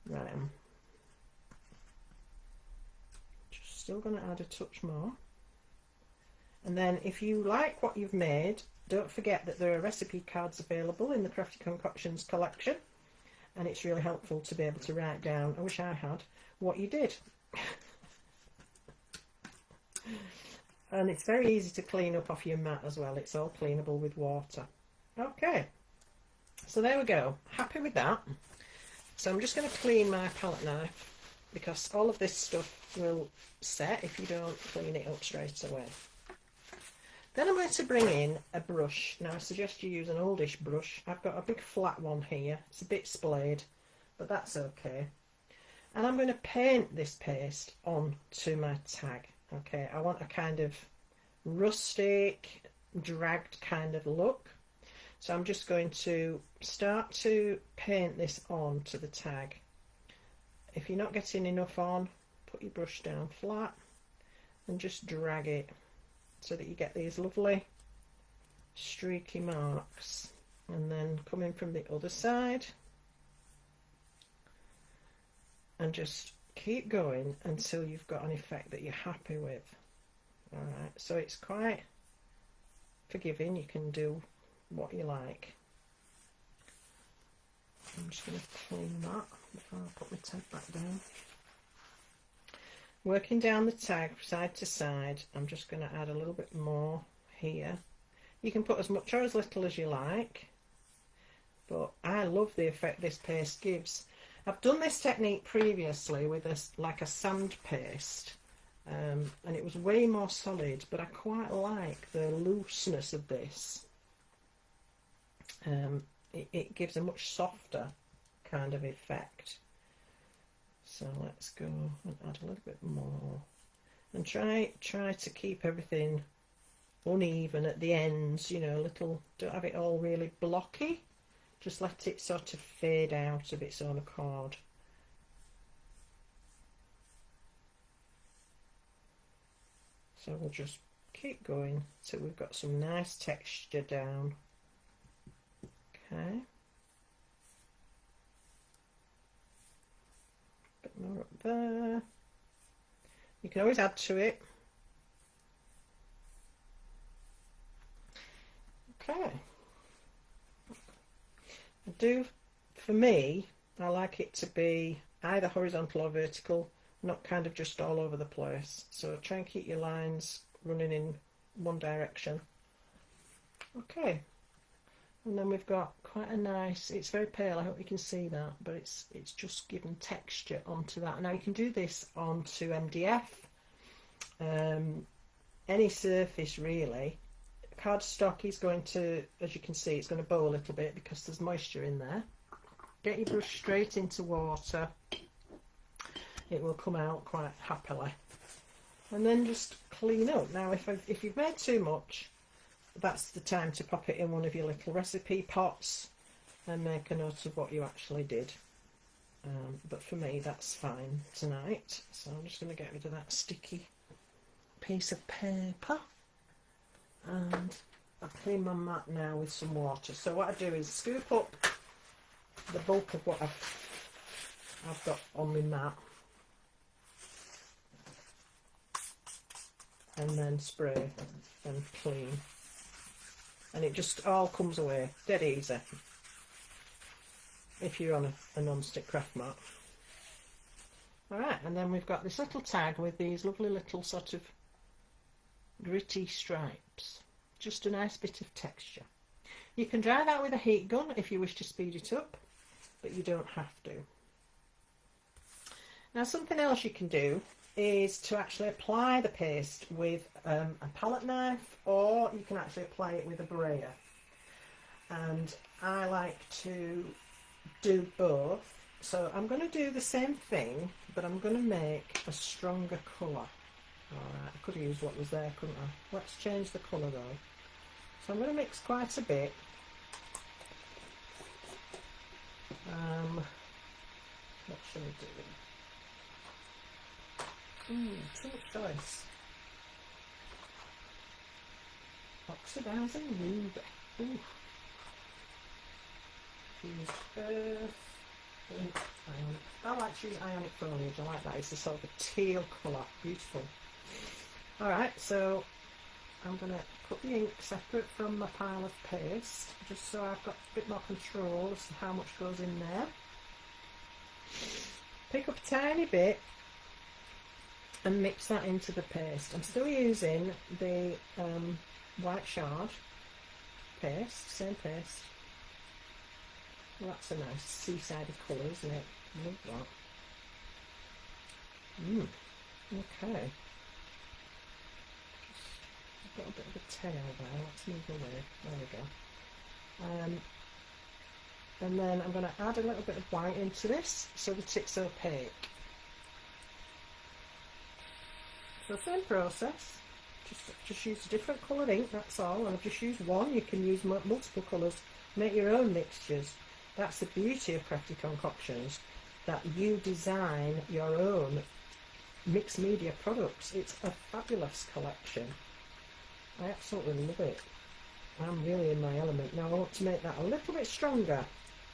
Right, I'm just still going to add a touch more. And then if you like what you've made, don't forget that there are recipe cards available in the Crafty Concoctions collection, and it's really helpful to be able to write down, I wish I had, what you did. And it's very easy to clean up off your mat as well. It's all cleanable with water. Okay, so there we go. Happy with that. So I'm just going to clean my palette knife, because all of this stuff will set if you don't clean it up straight away. Then I'm going to bring in a brush. Now I suggest you use an oldish brush. I've got a big flat one here. It's a bit splayed, but that's okay. And I'm going to paint this paste onto my tag. Okay, I want a kind of rustic, dragged kind of look. So I'm just going to start to paint this on to the tag. If you're not getting enough on, put your brush down flat and just drag it so that you get these lovely streaky marks. And then come in from the other side and just keep going until you've got an effect that you're happy with. Alright, so it's quite forgiving. You can do what you like. I'm just going to clean that before I put my tag back down. Working down the tag side to side, I'm just going to add a little bit more here. You can put as much or as little as you like, but I love the effect this paste gives. I've done this technique previously with like a sand paste, and it was way more solid, but I quite like the looseness of this. It gives a much softer kind of effect. So let's go and add a little bit more, and try to keep everything uneven at the ends, you know, don't have it all really blocky. Just let it sort of fade out of its own accord. So we'll just keep going till we've got some nice texture down. Okay. Bit more up there. You can always add to it. Okay. For me, I like it to be either horizontal or vertical, not kind of just all over the place. So try and keep your lines running in one direction. Okay, and then we've got quite a nice, it's very pale, I hope you can see that, but it's just giving texture onto that. Now you can do this onto MDF, any surface really. Cardstock is going to, as you can see, it's going to bow a little bit because there's moisture in there. Get your brush straight into water, it will come out quite happily. And then just clean up. Now if you've made too much, that's the time to pop it in one of your little recipe pots and make a note of what you actually did. But for me that's fine tonight, so I'm just going to get rid of that sticky piece of paper, and I'll clean my mat now with some water. So what I do is scoop up the bulk of what I've got on my mat and then spray and clean, and it just all comes away dead easy if you're on a non-stick craft mat. Alright, and then we've got this little tag with these lovely little sort of gritty stripes, just a nice bit of texture. You can dry that with a heat gun if you wish to speed it up, but you don't have to. Now something else you can do is to actually apply the paste with a palette knife, or you can actually apply it with a brayer, and I like to do both. So I'm going to do the same thing, but I'm going to make a stronger colour. Alright, I could have used what was there, couldn't I? Let's change the colour though. So I'm going to mix quite a bit. What shall we do? Too much choice. Oxidising ruby. Ooh. Use earth. Ionic. I like to use ionic foliage. I like that. It's a sort of a teal colour. Beautiful. Alright, so I'm going to put the ink separate from my pile of paste, just so I've got a bit more control as to how much goes in there. Pick up a tiny bit and mix that into the paste. I'm still using the white shard paste, same paste. Well, that's a nice seaside colour, isn't it? Love that. Okay. I've got a bit of a tail there. Let's move away. There we go. And then I'm going to add a little bit of white into this so that it's opaque. So same process. Just use a different coloured ink. That's all. And I've just used one. You can use multiple colours. Make your own mixtures. That's the beauty of Crafty Concoctions, that you design your own mixed media products. It's a fabulous collection. I absolutely love it. I'm really in my element. Now I want to make that a little bit stronger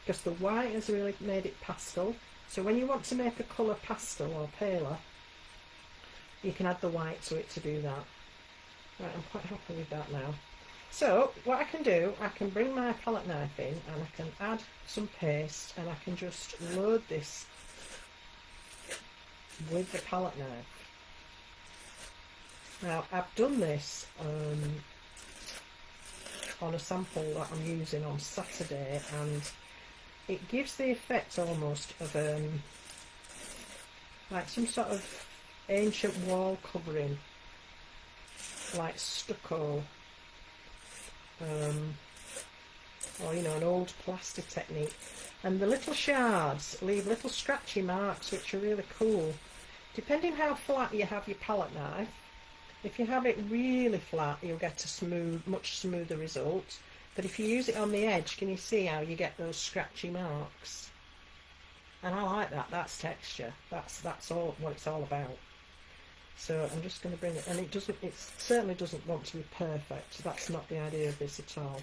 because the white has really made it pastel. So when you want to make a colour pastel or paler, you can add the white to it to do that. Right, I'm quite happy with that now. So what I can do, I can bring my palette knife in and I can add some paste and I can just load this with the palette knife. Now I've done this on a sample that I'm using on Saturday, and it gives the effect almost of like some sort of ancient wall covering, like stucco, or you know, an old plaster technique. And the little shards leave little scratchy marks which are really cool. Depending how flat you have your palette knife, if you have it really flat you'll get a much smoother result, but if you use it on the edge, can you see how you get those scratchy marks? And I like that. That's texture. That's all what it's all about. So I'm just going to bring it, and it certainly doesn't want to be perfect. That's not the idea of this at all.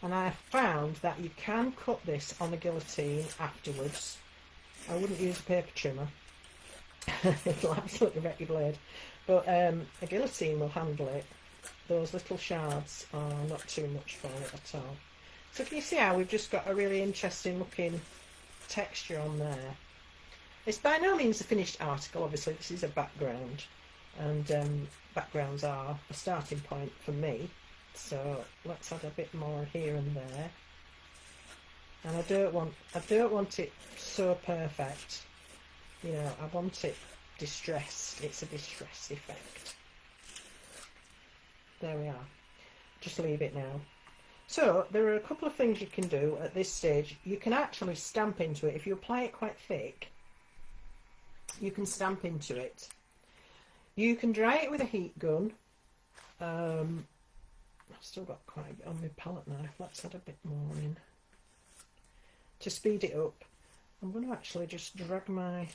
And I found that you can cut this on a guillotine afterwards. I wouldn't use a paper trimmer. It'll absolutely wreck your blade. But a guillotine will handle it. Those little shards are not too much for it at all. So can you see how we've just got a really interesting looking texture on there? It's by no means a finished article, obviously this is a background, and backgrounds are a starting point for me. So let's add a bit more here and there. And I don't want it so perfect, you know, I want it distressed. It's a distress effect. There we are. Just leave it now. So there are a couple of things you can do at this stage. You can actually stamp into it. If you apply it quite thick, you can stamp into it. You can dry it with a heat gun. I've still got quite a bit on my palette knife. Let's add a bit more in. To speed it up, I'm going to actually just drag my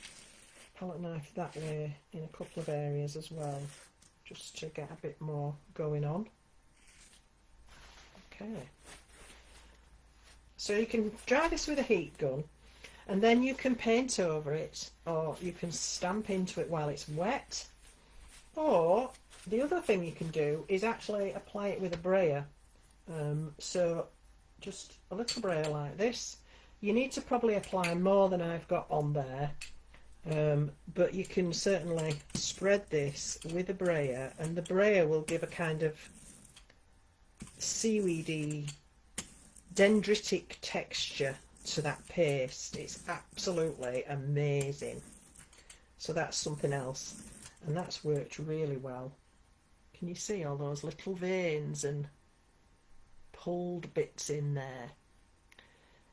palette knife that way in a couple of areas as well, just to get a bit more going on. Okay. So you can dry this with a heat gun, and then you can paint over it, or you can stamp into it while it's wet, or the other thing you can do is actually apply it with a brayer. So just a little brayer like this. You need to probably apply more than I've got on there, but you can certainly spread this with a brayer, and the brayer will give a kind of seaweedy, dendritic texture to that paste. It's absolutely amazing. So that's something else, and that's worked really well. Can you see all those little veins and pulled bits in there?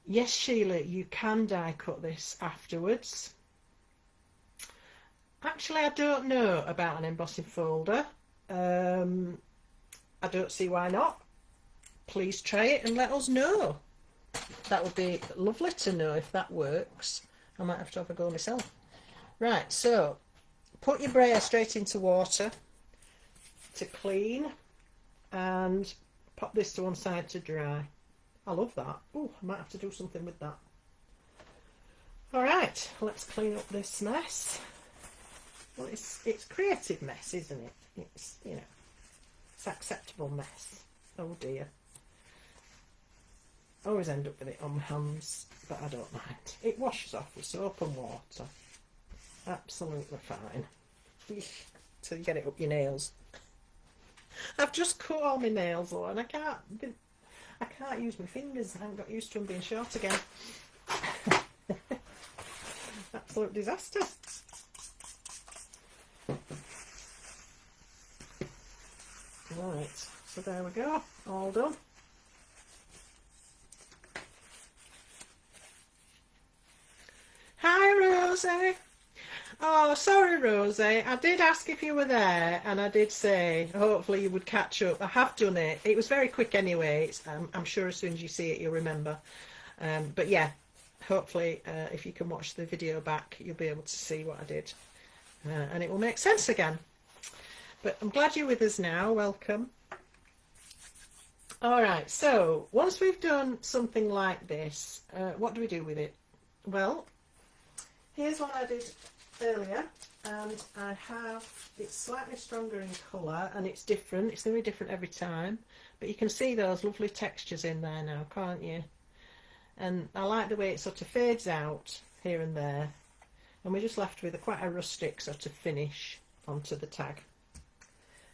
Yes, Sheila, you can die cut this afterwards. Actually, I don't know about an embossing folder. I don't see why not. Please try it and let us know. That would be lovely to know if that works. I might have to have a go myself. Right, so put your brayer straight into water to clean, and pop this to one side to dry. I love that. Oh, I might have to do something with that. All right, let's clean up this mess. Well, it's creative mess, isn't it? It's, you know, it's acceptable mess. Oh dear. I always end up with it on my hands, but I don't mind. It washes off with soap and water. Absolutely fine. Till you get it up your nails. I've just cut all my nails though, and I can't use my fingers. I haven't got used to them being short again. Absolute disaster. Right, so there we go, all done. Hi Rosie. Oh, sorry Rosie, I did ask if you were there, and I did say hopefully you would catch up. I have done it. It was very quick anyway. I'm sure as soon as you see it you'll remember. But yeah, hopefully if you can watch the video back you'll be able to see what I did, and it will make sense again. But I'm glad you're with us now. Welcome. Alright, so once we've done something like this, what do we do with it? Well, here's what I did earlier, and I have it's slightly stronger in colour, and it's different. It's going to be different every time, but you can see those lovely textures in there now, can't you? And I like the way it sort of fades out here and there, and we're just left with quite a rustic sort of finish onto the tag.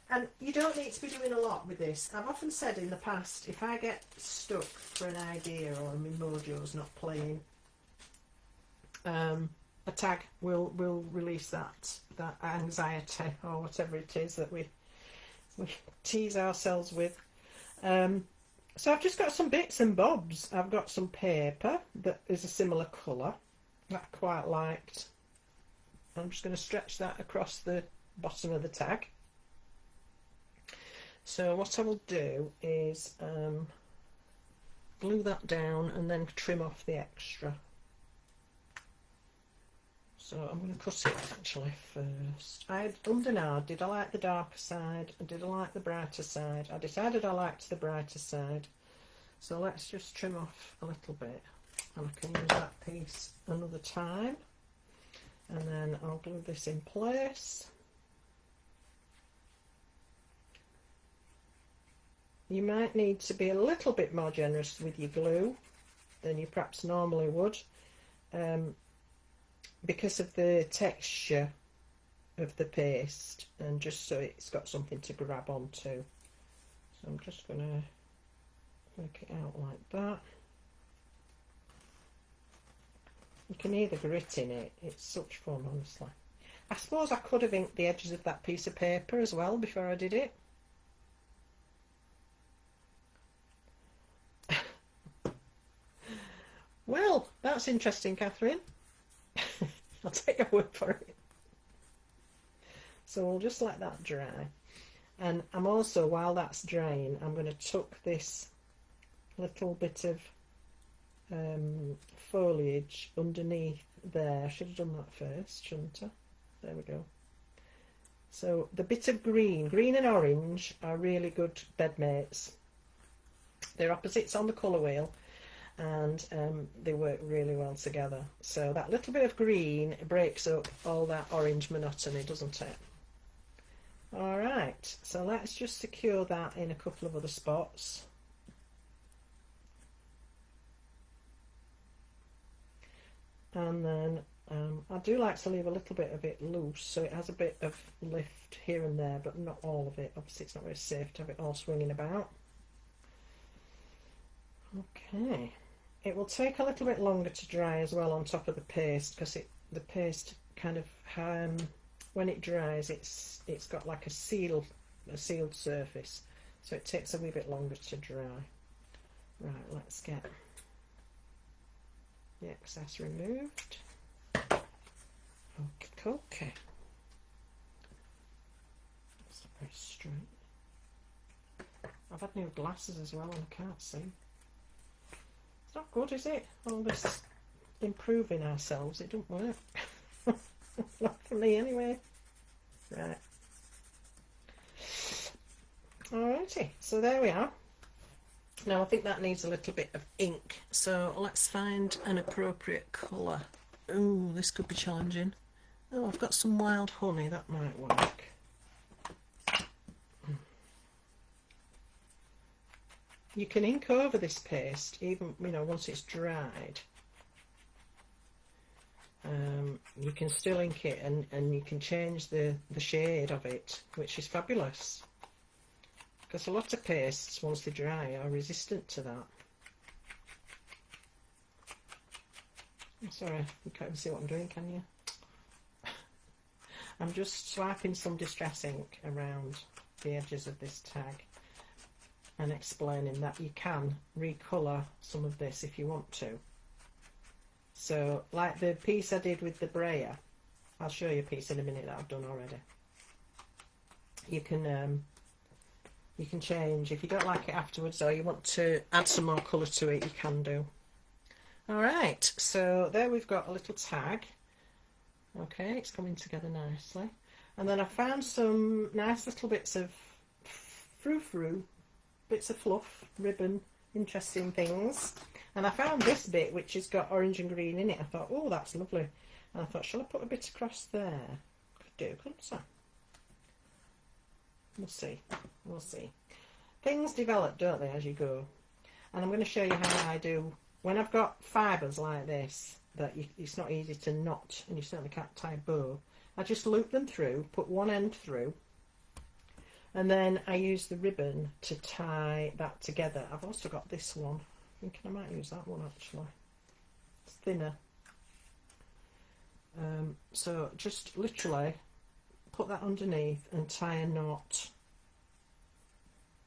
And you don't need to be doing a lot with this. I've often said in the past, if I get stuck for an idea or my mojo's not playing, a tag will release that anxiety or whatever it is that we tease ourselves with. So I've just got some bits and bobs. I've got some paper that is a similar colour that I quite liked. I'm just going to stretch that across the bottom of the tag. So what I will do is glue that down and then trim off the extra. So I'm going to cut it actually first. I had ummed, did I like the darker side and did I like the brighter side? I decided I liked the brighter side. So let's just trim off a little bit, and I can use that piece another time. And then I'll glue this in place. You might need to be a little bit more generous with your glue than you perhaps normally would. because of the texture of the paste, and just so it's got something to grab onto. So I'm just going to work it out like that. You can hear the grit in it. It's such fun, honestly. I suppose I could have inked the edges of that piece of paper as well before I did it. Well, that's interesting, Catherine. I'll take your word for it. So we'll just let that dry. And I'm also, while that's drying, I'm going to tuck this little bit of foliage underneath there. I should have done that first, shouldn't I? There we go. So the bit of green and orange are really good bed mates. They're opposites on the colour wheel, and they work really well together. So that little bit of green breaks up all that orange monotony, doesn't it? Alright, so let's just secure that in a couple of other spots. And then I do like to leave a little bit of it loose, so it has a bit of lift here and there, but not all of it. Obviously it's not very safe to have it all swinging about. Okay, it will take a little bit longer to dry as well on top of the paste, because the paste kind of when it dries, it's got like a sealed surface, so it takes a wee bit longer to dry. Right, let's get the excess removed. Okay. That's not very straight. I've had new glasses as well and I can't see. It's not good, is it? All this improving ourselves, it don't work. Not for me anyway. Right. Alrighty, so there we are. Now I think that needs a little bit of ink, so let's find an appropriate colour. Ooh, this could be challenging. Oh, I've got some wild honey, that might work. You can ink over this paste, even, you know, once it's dried. You can still ink it, and you can change the shade of it, which is fabulous. Because a lot of pastes, once they dry, are resistant to that. I'm sorry, you can't even see what I'm doing, can you? I'm just swiping some distress ink around the edges of this tag and explaining that you can recolour some of this if you want to. So, like the piece I did with the brayer, I'll show you a piece in a minute that I've done already. You can change, if you don't like it afterwards or you want to add some more colour to it, you can do. Alright, so there we've got a little tag. Okay, it's coming together nicely. And then I found some nice little bits of frou-frou, bits of fluff, ribbon, interesting things. And I found this bit which has got orange and green in it. I thought, oh, that's lovely. And I thought, shall I put a bit across there? Could do, couldn't I? We'll see. We'll see. Things develop, don't they, as you go? And I'm going to show you how I do when I've got fibres like this that it's not easy to knot, and you certainly can't tie a bow. I just loop them through, put one end through, and then I use the ribbon to tie that together. I've also got this one. I'm thinking I might use that one actually. It's thinner. So just literally put that underneath and tie a knot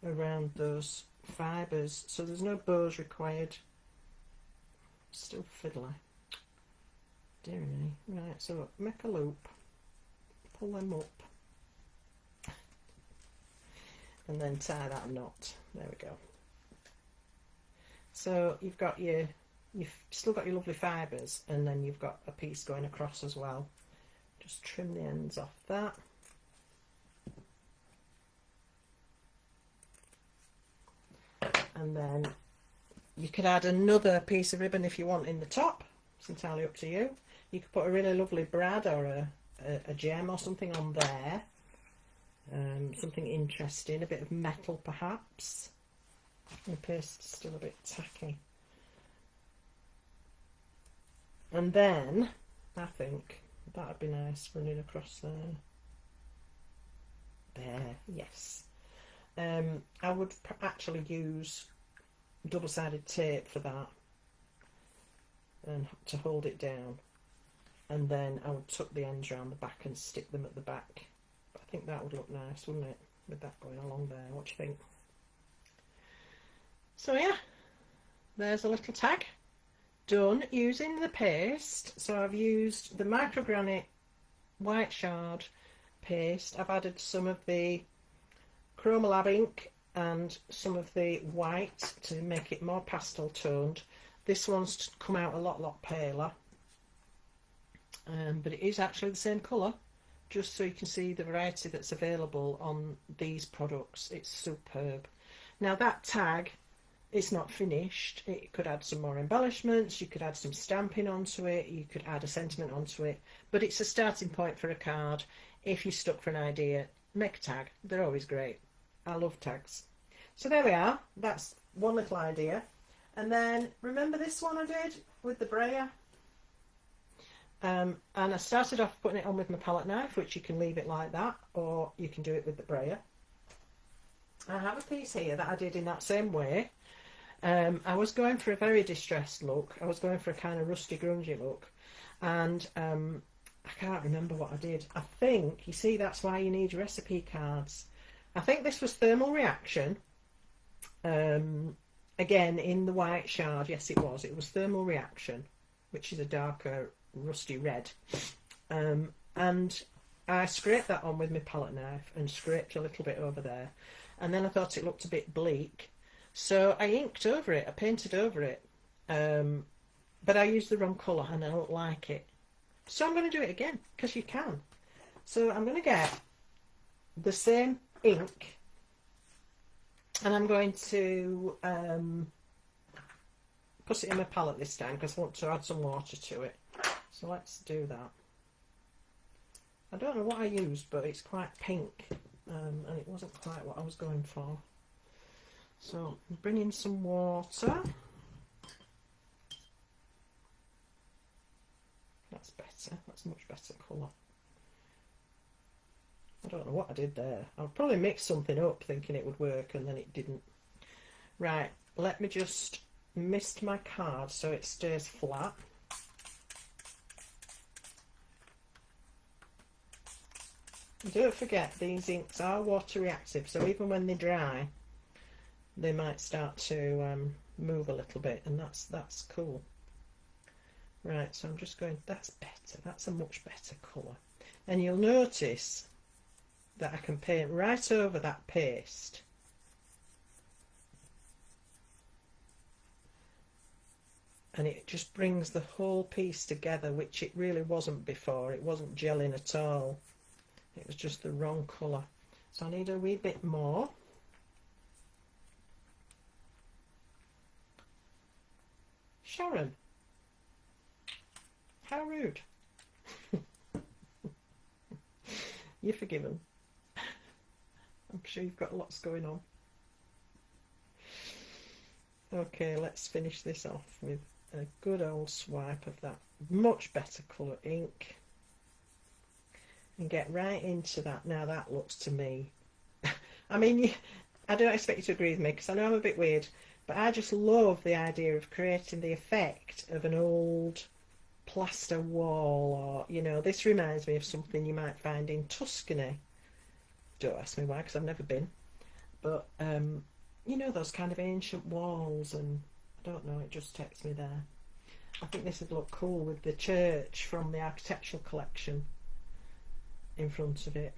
around those fibres, so there's no bows required. Still fiddly, dear me. Right, so make a loop, pull them up, and then tie that knot. There we go. So you've still got your lovely fibres, and then you've got a piece going across as well. Just trim the ends off that. And then you could add another piece of ribbon if you want in the top. It's entirely up to you. You could put a really lovely brad or a gem or something on there. Something interesting, a bit of metal perhaps. The paste is still a bit tacky. And then I think that'd be nice running across there. There, yes. I would actually use double-sided tape for that and to hold it down, and then I would tuck the ends around the back and stick them at the back. I think that would look nice, wouldn't it, with that going along there? What do you think? So yeah, there's a little tag done using the paste. So I've used the microgranite white shard paste. I've added some of the Chroma ink and some of the white to make it more pastel toned. This one's come out a lot paler, but it is actually the same colour, just so you can see the variety that's available on these products. It's superb. Now that tag, it's not finished. It could add some more embellishments, you could add some stamping onto it, you could add a sentiment onto it, but it's a starting point for a card. If you're stuck for an idea, make a tag. They're always great. I love tags. So there we are. That's one little idea. And then remember this one I did with the brayer? And I started off putting it on with my palette knife, which you can leave it like that, or you can do it with the brayer. I have a piece here that I did in that same way. I was going for a very distressed look. I was going for a kind of rusty grungy look, and I can't remember what I did. I think, you see, that's why you need recipe cards. I think this was thermal reaction. Again, in the white shard, yes it was thermal reaction, which is a darker rusty red. And I scraped that on with my palette knife and scraped a little bit over there, and then I thought it looked a bit bleak, so I inked over it, I painted over it, but I used the wrong colour and I don't like it, so I'm going to do it again, because you can. So I'm going to get the same ink and I'm going to put it in my palette this time, because I want to add some water to it. So let's do that. I don't know what I used, but it's quite pink, and it wasn't quite what I was going for. So bring in some water. That's better. That's a much better colour. I don't know what I did there. I probably mixed something up thinking it would work, and then it didn't. Right, let me just mist my card so it stays flat. Don't forget, these inks are water reactive, so even when they dry they might start to move a little bit, and that's cool. Right, so I'm just going, that's better, that's a much better colour. And you'll notice that I can paint right over that paste. And it just brings the whole piece together, which it really wasn't before. It wasn't gelling at all. It was just the wrong colour. So I need a wee bit more. Sharon, how rude. You're forgiven. I'm sure you've got lots going on. Okay, let's finish this off with a good old swipe of that much better colour ink and get right into that. Now that looks to me, I mean, I don't expect you to agree with me because I know I'm a bit weird, but I just love the idea of creating the effect of an old plaster wall, or, you know, this reminds me of something you might find in Tuscany. Don't ask me why, because I've never been, but you know, those kind of ancient walls, and I don't know, it just takes me there. I think this would look cool with the church from the architectural collection in front of it.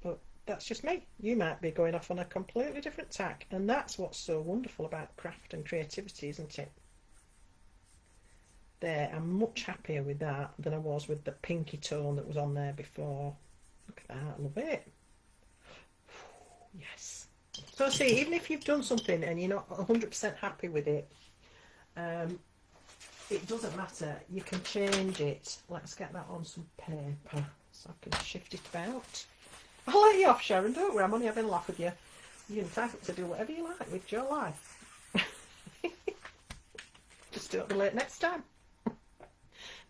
But that's just me. You might be going off on a completely different tack, and that's what's so wonderful about craft and creativity, isn't it? There, I'm much happier with that than I was with the pinky tone that was on there before. Look at that, I love it. Yes. So see, even if you've done something and you're not 100% happy with it, it doesn't matter. You can change it. Let's get that on some paper so I can shift it about. I'll let you off, Sharon, don't worry. I'm only having a laugh with you. You're entitled to do whatever you like with your life. Just don't be late next time.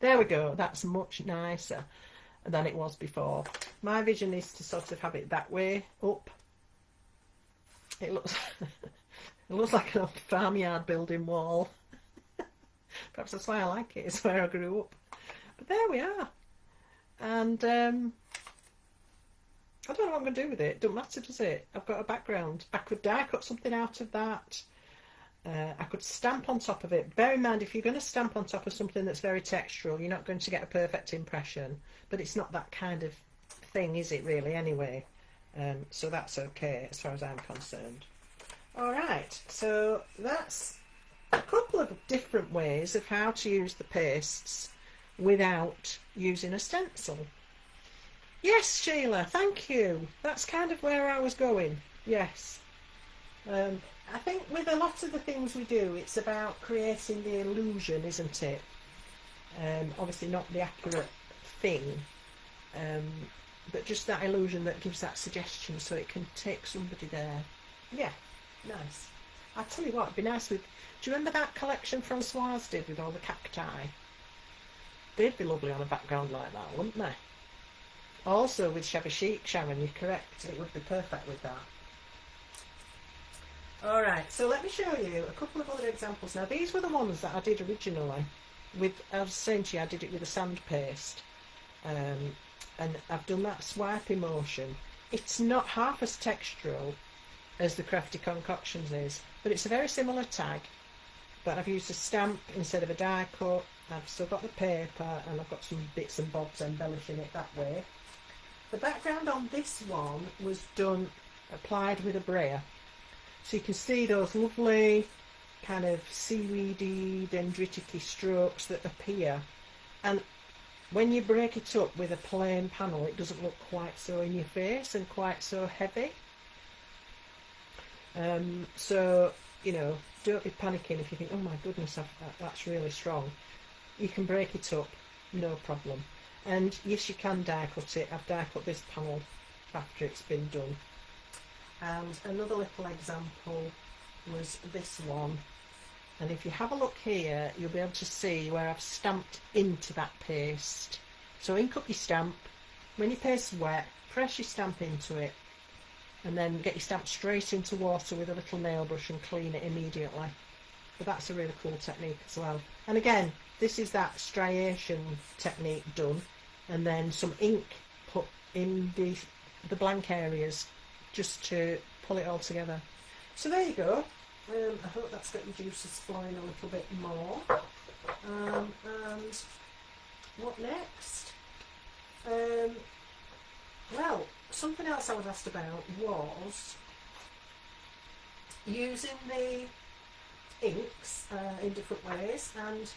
There we go, that's much nicer than it was before. My vision is to sort of have it that way up. It looks it looks like an old farmyard building wall. Perhaps that's why I like it, it's where I grew up. But there we are. And I don't know what I'm going to do with it. Don't matter, does it? I've got a background. I could die cut something out of that. I could stamp on top of it. Bear in mind, if you're going to stamp on top of something that's very textural, you're not going to get a perfect impression. But it's not that kind of thing, is it really, anyway? So that's okay as far as I'm concerned. Alright, so that's a couple of different ways of how to use the pastes without using a stencil. Yes, Sheila, thank you. That's kind of where I was going. Yes. I think with a lot of the things we do, it's about creating the illusion, isn't it? Obviously not the accurate thing, but just that illusion that gives that suggestion so it can take somebody there. Yeah, nice. I'll tell you what, it'd be nice with... Do you remember that collection Francoise did with all the cacti? They'd be lovely on a background like that, wouldn't they? Also with Shabby Chic, Sharon, you're correct. It would be perfect with that. Alright, so let me show you a couple of other examples. Now these were the ones that I did originally. I was saying to you, I did it with a sand paste. And I've done that swiping motion. It's not half as textural as the Crafty Concoctions is, but it's a very similar tag. But I've used a stamp instead of a die cut. I've still got the paper and I've got some bits and bobs embellishing it that way. The background on this one was applied with a brayer. So you can see those lovely kind of seaweedy, dendritic-y strokes that appear. And when you break it up with a plain panel, it doesn't look quite so in your face and quite so heavy. So, you know, don't be panicking if you think, oh my goodness, that's really strong. You can break it up, no problem. And yes, you can die cut it. I've die cut this panel after it's been done. And another little example was this one. And if you have a look here, you'll be able to see where I've stamped into that paste. So ink up your stamp. When your paste's wet, press your stamp into it. And then get your stamp straight into water with a little nail brush and clean it immediately. But that's a really cool technique as well. And again, this is that striation technique done. And then some ink put in the blank areas just to pull it all together. So there you go. I hope that's got your juices flowing a little bit more. And what next? Well, something else I was asked about was using the inks in different ways, and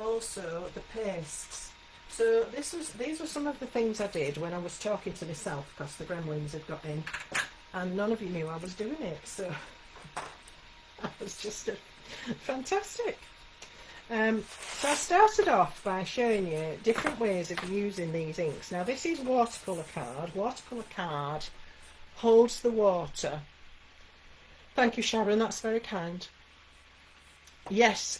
also the pastes. So these were some of the things I did when I was talking to myself, because the gremlins had got in and none of you knew I was doing it, so that was just fantastic. So I started off by showing you different ways of using these inks. Now this is watercolour card. Watercolour card holds the water. Thank you, Sharon, that's very kind. Yes,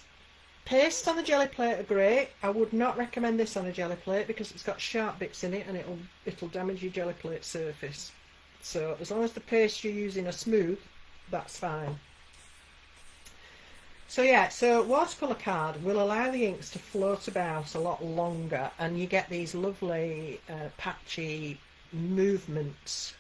paste on the jelly plate are great. I would not recommend this on a jelly plate because it's got sharp bits in it and it'll damage your jelly plate surface. So as long as the paste you're using are smooth, that's fine. So yeah, so watercolour card will allow the inks to float about a lot longer, and you get these lovely patchy movement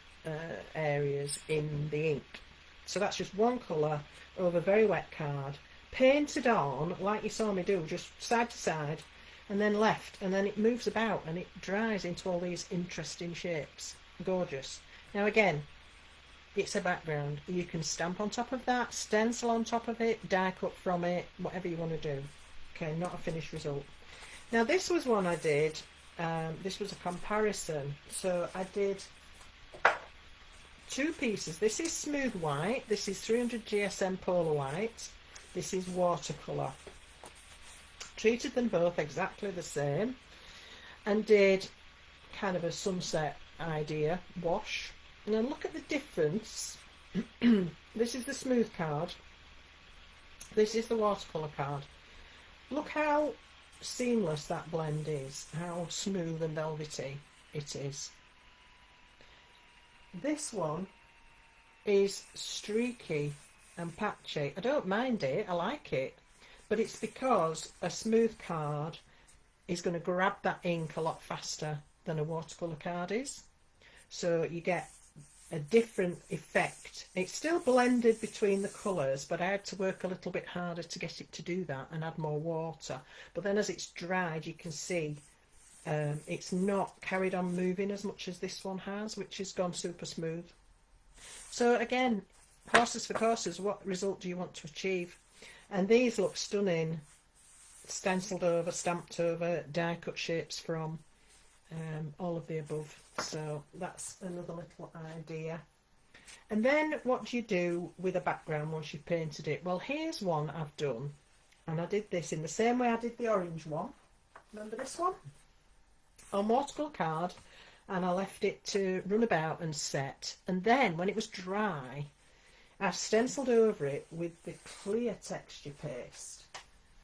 areas in the ink. So that's just one colour over very wet card, painted on like you saw me do, just side to side and then left, and then it moves about and it dries into all these interesting shapes. Gorgeous. Now again, it's a background. You can stamp on top of that, stencil on top of it, die cut from it, whatever you want to do. Okay, not a finished result. Now this was one I did. This was a comparison. So I did two pieces. This is smooth white. This is 300 GSM polar white. This is watercolour. Treated them both exactly the same and did kind of a sunset idea wash. And then look at the difference. This is the smooth card. This is the watercolour card. Look how seamless that blend is, how smooth and velvety it is. This one is streaky and patchy. I don't mind it, I like it, but it's because a smooth card is going to grab that ink a lot faster than a watercolour card is. So you get a different effect. It's still blended between the colours, but I had to work a little bit harder to get it to do that and add more water. But then as it's dried, you can see it's not carried on moving as much as this one has, which has gone super smooth. So again, horses for courses, what result do you want to achieve? And these look stunning, stenciled over, stamped over, die cut shapes from, all of the above. So that's another little idea. And then what do you do with a background once you've painted it? Well, here's one I've done, and I did this in the same way I did the orange one. Remember this one? On watercolour card, and I left it to run about and set, and then when it was dry I stenciled over it with the clear texture paste.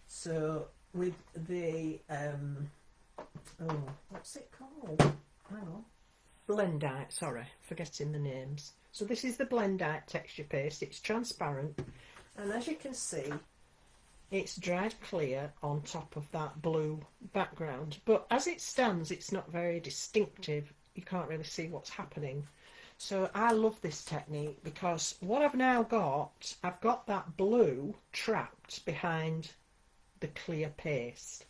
So with the oh, what's it called? Hang on. Blendite, sorry, forgetting the names. So this is the Blendite texture paste. It's transparent, and as you can see, it's dried clear on top of that blue background. But as it stands, it's not very distinctive. You can't really see what's happening. So I love this technique because what I've now got, I've got that blue trapped behind the clear paste.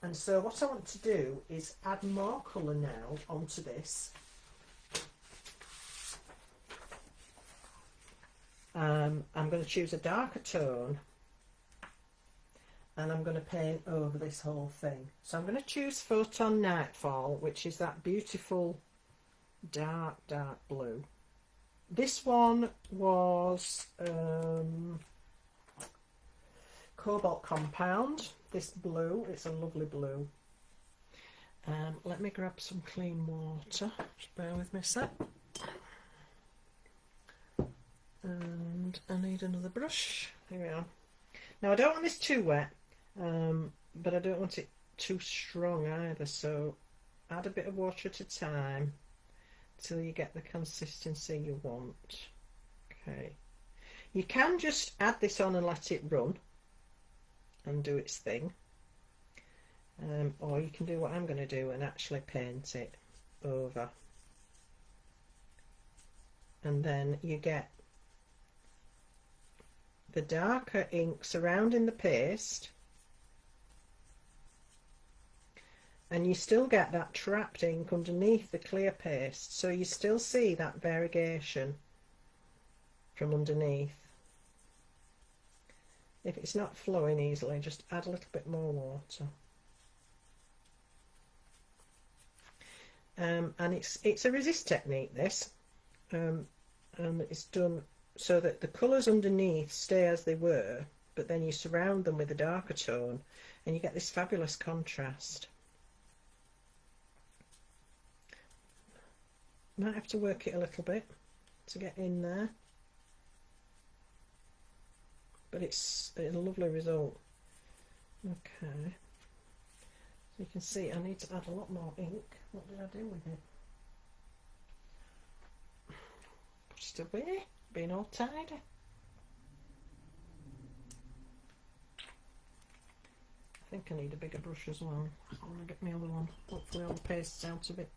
And so what I want to do is add more colour now onto this. I'm going to choose a darker tone, and I'm going to paint over this whole thing. So I'm going to choose Photon Nightfall, which is that beautiful dark blue. This one was Cobalt Compound. This blue, it's a lovely blue. Let me grab some clean water, just bear with me a sec. And I need another brush. Here we are. Now I don't want this too wet, but I don't want it too strong either, so add a bit of water at a time till you get the consistency you want. Okay, you can just add this on and let it run and do its thing, or you can do what I'm going to do and actually paint it over, and then you get the darker ink surrounding the paste, and you still get that trapped ink underneath the clear paste, so you still see that variegation from underneath. If it's not flowing easily, just add a little bit more water. And it's a resist technique, this, and it's done so that the colours underneath stay as they were, but then you surround them with a darker tone and you get this fabulous contrast. Might have to work it a little bit to get in there, but it's a lovely result. Okay, so you can see I need to add a lot more ink. What did I do with it? Put it away, being all tidy. I think I need a bigger brush as well. I'm going to get my other one. Hopefully all the paste's out of it.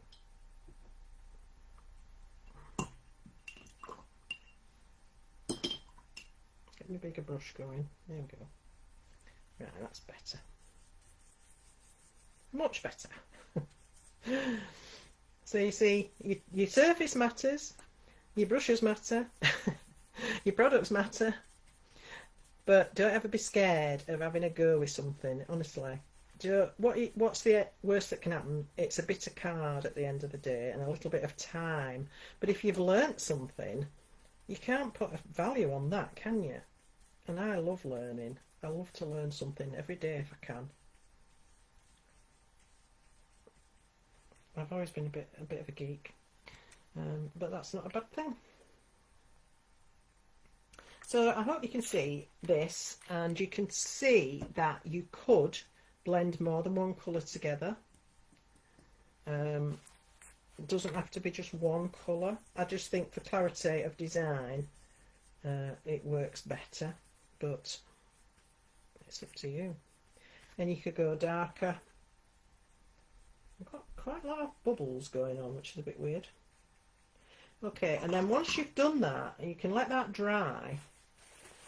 Get my bigger brush going. There we go. Right, that's better. Much better. So you see, your surface matters, your brushes matter, your products matter, but don't ever be scared of having a go with something, honestly. What's the worst that can happen? It's a bitter card at the end of the day and a little bit of time. But if you've learnt something, you can't put a value on that, can you? And I love learning. I love to learn something every day if I can. I've always been a bit of a geek, but that's not a bad thing. So I hope you can see this, and you can see that you could blend more than one colour together. It doesn't have to be just one colour. I just think for clarity of design it works better, but it's up to you. And you could go darker. I've got quite a lot of bubbles going on, which is a bit weird. Okay, and then once you've done that, you can let that dry,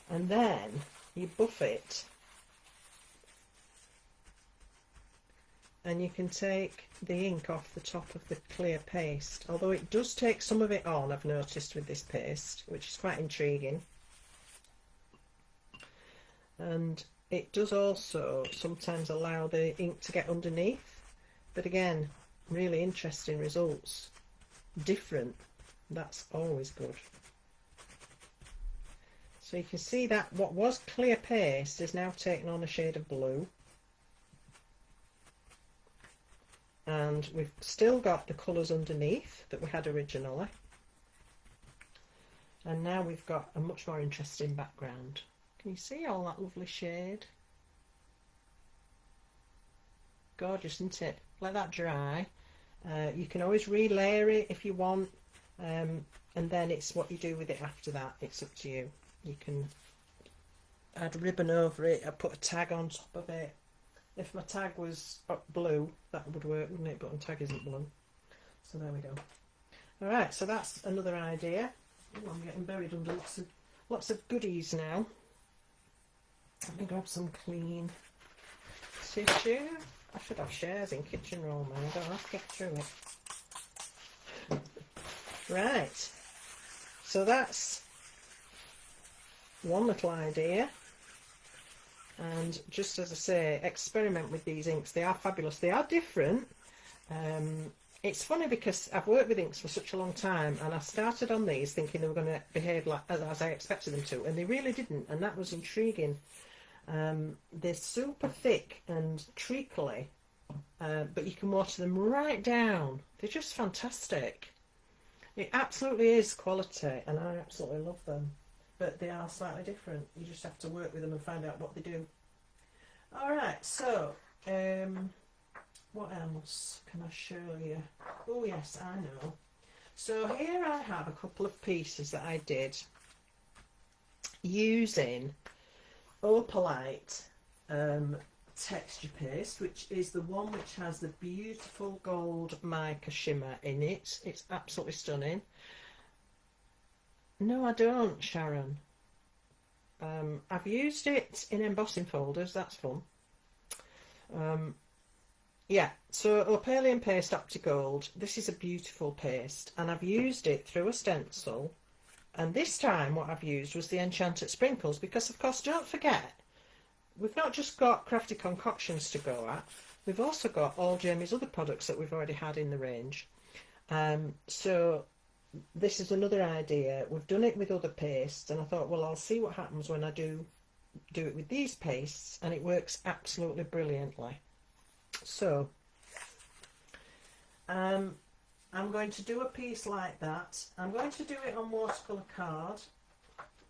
and then you buff it, and you can take the ink off the top of the clear paste, although it does take some of it on, I've noticed, with this paste, which is quite intriguing. And it does also sometimes allow the ink to get underneath, but again, really interesting results. Different, that's always good. So you can see that what was clear paste is now taken on a shade of blue. And we've still got the colours underneath that we had originally. And now we've got a much more interesting background. Can you see all that lovely shade? Gorgeous, isn't it? Let that dry. You can always relayer it if you want. And then it's what you do with it after that. It's up to you. You can add ribbon over it. I put a tag on top of it. If my tag was blue, that would work, wouldn't it? But my tag isn't blue. So there we go. Alright, so that's another idea. Ooh, I'm getting buried under lots of goodies now. Let me grab some clean tissue. I should have shares in kitchen roll, man. I don't have to get through it. Right. So that's one little idea. And just as I say, experiment with these inks. They are fabulous. They are different. It's funny because I've worked with inks for such a long time, and I started on these thinking they were going to behave like as I expected them to, and they really didn't, and that was intriguing. They're super thick and treacly, but you can water them right down. They're just fantastic. It absolutely is quality, and I absolutely love them. But they are slightly different. You just have to work with them and find out what they do. Alright, so what else can I show you? Oh yes, I know. So here I have a couple of pieces that I did using opalite texture paste, which is the one which has the beautiful gold mica shimmer in it. It's absolutely stunning. No, I don't, Sharon. I've used it in embossing folders. That's fun. Yeah, so Opalian Paste Opti-Gold. This is a beautiful paste, and I've used it through a stencil. And this time what I've used was the Enchanted Sprinkles, because of course, don't forget, we've not just got Crafty Concoctions to go at, we've also got all Jamie's other products that we've already had in the range. So this is another idea. We've done it with other pastes, and I thought, well, I'll see what happens when I do it with these pastes, and it works absolutely brilliantly. So I'm going to do a piece like that. I'm going to do it on watercolour card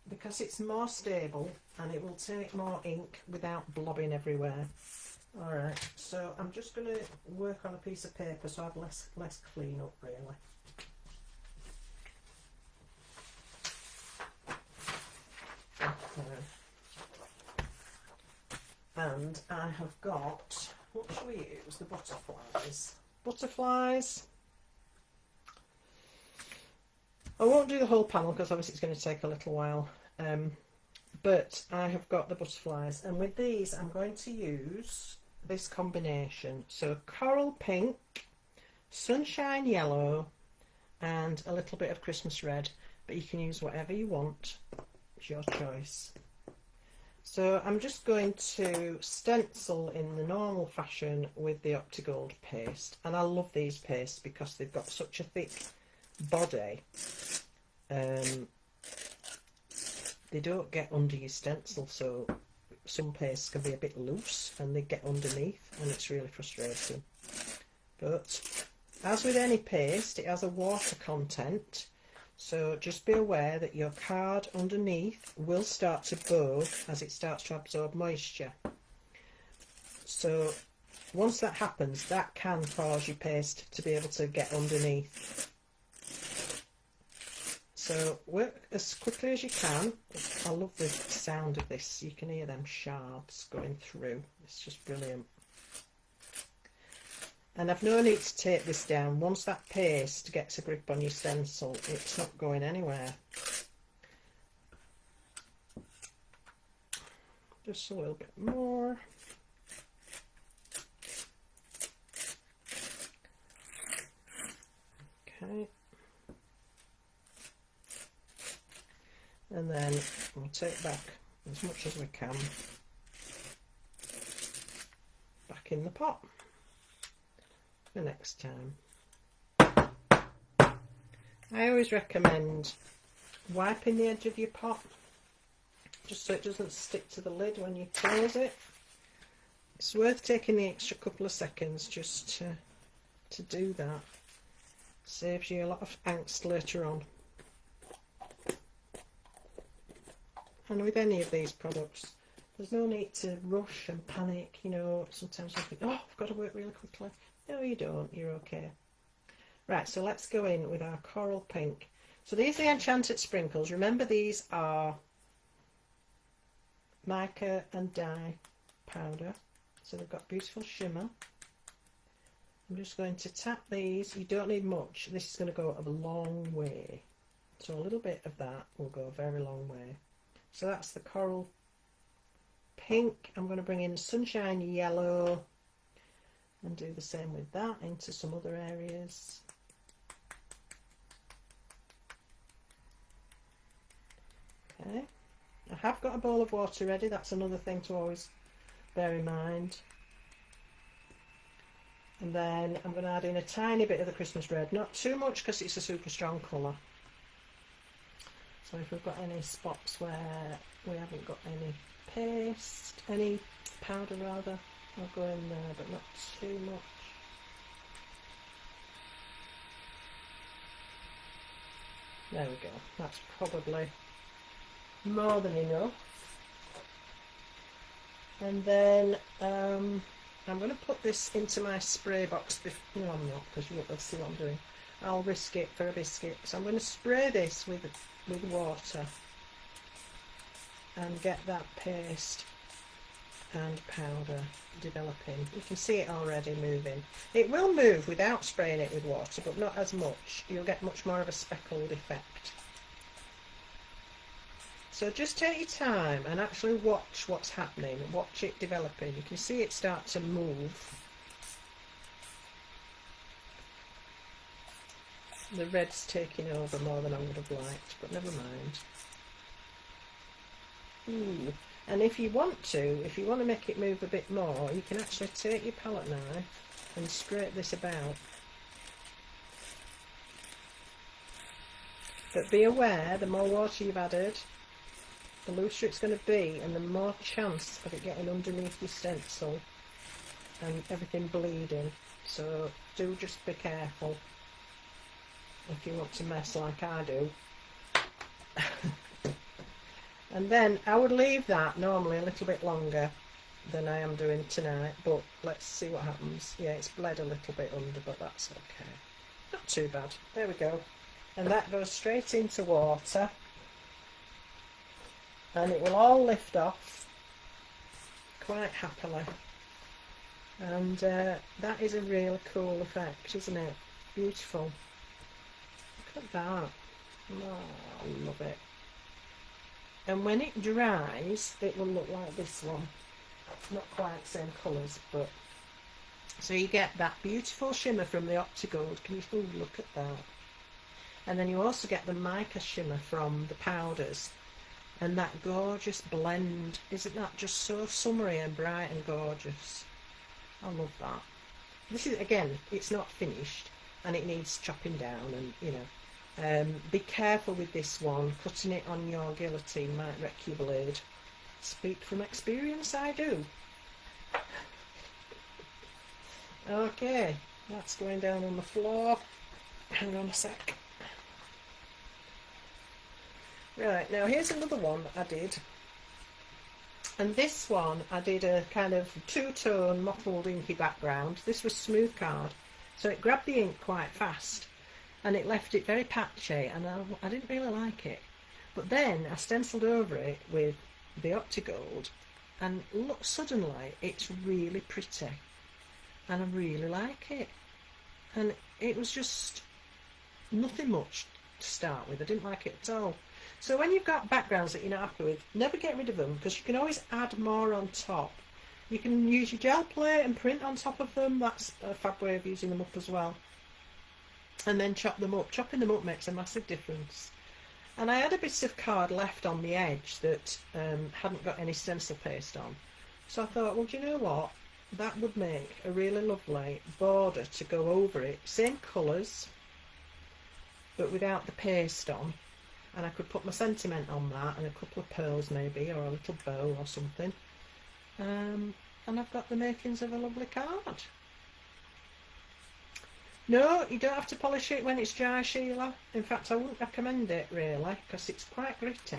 because it's more stable and it will take more ink without blobbing everywhere. Alright, so I'm just going to work on a piece of paper so I have less clean up really. Okay. And I have got, what shall we use? The butterflies. Butterflies. I won't do the whole panel because obviously it's going to take a little while. But I have got the butterflies, and with these I'm going to use this combination. So coral pink, sunshine yellow, and a little bit of Christmas red. But you can use whatever you want. It's your choice. So I'm just going to stencil in the normal fashion with the Opti-Gold paste, and I love these pastes because they've got such a thick body. They don't get under your stencil, so some pastes can be a bit loose and they get underneath, and it's really frustrating. But as with any paste, it has a water content. So just be aware that your card underneath will start to bow as it starts to absorb moisture. So once that happens, that can cause your paste to be able to get underneath. So work as quickly as you can. I love the sound of this. You can hear them shards going through. It's just brilliant. And I've no need to tape this down. Once that paste gets a grip on your stencil, it's not going anywhere. Just a little bit more. Okay. And then we'll take back as much as we can back in the pot for next time. I always recommend wiping the edge of your pot just so it doesn't stick to the lid when you close it. It's worth taking the extra couple of seconds just to do that. Saves you a lot of angst later on. And with any of these products, there's no need to rush and panic. You know, sometimes I think, oh, I've got to work really quickly. No, you don't. You're okay. Right, so let's go in with our coral pink. So these are the enchanted sprinkles. Remember, these are mica and dye powder. So they've got beautiful shimmer. I'm just going to tap these. You don't need much. This is going to go a long way. So a little bit of that will go a very long way. So that's the coral pink. I'm going to bring in sunshine yellow and do the same with that into some other areas. Okay, I have got a bowl of water ready. That's another thing to always bear in mind. And then I'm going to add in a tiny bit of the Christmas red, not too much because it's a super strong colour. So if we've got any spots where we haven't got any paste, any powder rather, I'll go in there, but not too much. There we go, that's probably more than enough. And then I'm going to put this into my spray box. No, I'm not, because you won't be able to see what I'm doing. I'll risk it for a biscuit. So I'm going to spray this with water and get that paste and powder developing. You can see it already moving. It will move without spraying it with water, but not as much. You'll get much more of a speckled effect. So just take your time and actually watch what's happening. Watch it developing. You can see it start to move. The red's taking over more than I would have liked, but never mind. Ooh. And if you want to make it move a bit more, you can actually take your palette knife and scrape this about. But be aware, the more water you've added, the looser it's going to be, and the more chance of it getting underneath your stencil and everything bleeding. So do just be careful if you want to mess like I do. And then I would leave that normally a little bit longer than I am doing tonight, but let's see what happens. Yeah, it's bled a little bit under, but that's okay. Not too bad. There we go. And that goes straight into water, and it will all lift off quite happily. And that is a really cool effect, isn't it? Beautiful. Look at that. Oh, I love it. And when it dries, it will look like this one. Not quite the same colours, but so you get that beautiful shimmer from the Optigold. Can you look at that? And then you also get the mica shimmer from the powders, and that gorgeous blend. Isn't that just so summery and bright and gorgeous? I love that. This is, again, it's not finished and it needs chopping down, and you know. Be careful with this one. Cutting it on your guillotine might wreck your blade. Speak from experience, I do. Okay, that's going down on the floor. Hang on a sec. Right, now here's another one that I did. And this one, I did a kind of two-tone mottled inky background. This was smooth card, so it grabbed the ink quite fast, and it left it very patchy, and I didn't really like it. But then I stenciled over it with the Optigold, and look, suddenly it's really pretty, and I really like it. And it was just nothing much to start with. I didn't like it at all. So when you've got backgrounds that you're not happy with, never get rid of them, because you can always add more on top. You can use your gel plate and print on top of them. That's a fab way of using them up as well. And then chop them up. Chopping them up makes a massive difference. And I had a bit of card left on the edge that hadn't got any stencil paste on. So I thought, well, do you know what? That would make a really lovely border to go over it. Same colours, but without the paste on. And I could put my sentiment on that, and a couple of pearls maybe, or a little bow or something. And I've got the makings of a lovely card. No, you don't have to polish it when it's dry, Sheila. In fact, I wouldn't recommend it really, because it's quite gritty.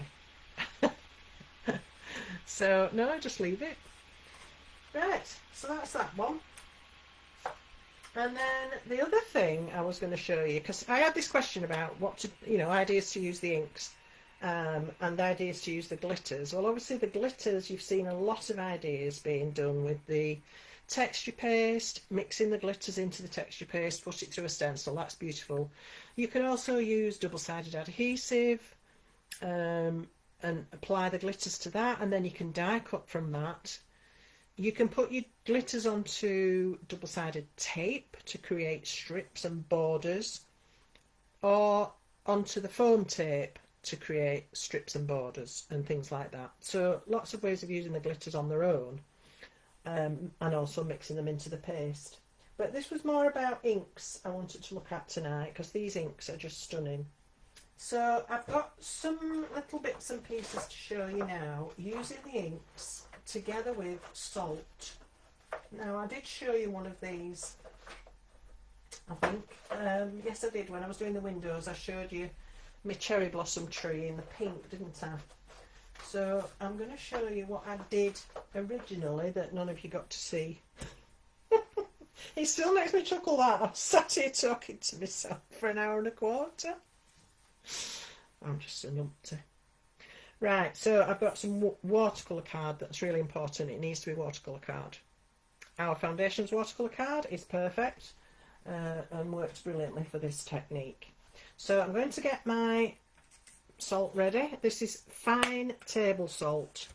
So no, just leave it. Right, so that's that one. And then the other thing I was going to show you, because I had this question about what to, ideas to use the inks, and the ideas to use the glitters. Well, obviously the glitters, you've seen a lot of ideas being done with the texture paste, mixing the glitters into the texture paste, put it through a stencil. That's beautiful. You can also use double-sided adhesive and apply the glitters to that, and then you can die cut from that. You can put your glitters onto double-sided tape to create strips and borders, or onto the foam tape to create strips and borders and things like that. So lots of ways of using the glitters on their own, and also mixing them into the paste. But this was more about inks I wanted to look at tonight, because these inks are just stunning. So I've got some little bits and pieces to show you now, using the inks together with salt. Now, I did show you one of these, I think. Yes, I did. When I was doing the windows, I showed you my cherry blossom tree in the pink, didn't I? So I'm going to show you what I did originally that none of you got to see. It still makes me chuckle that I sat here talking to myself for an hour and a quarter. I'm just a numpty. Right, so I've got some watercolour card that's really important. It needs to be watercolour card. Our Foundations watercolour card is perfect and works brilliantly for this technique. So I'm going to get my salt ready. This is fine table salt.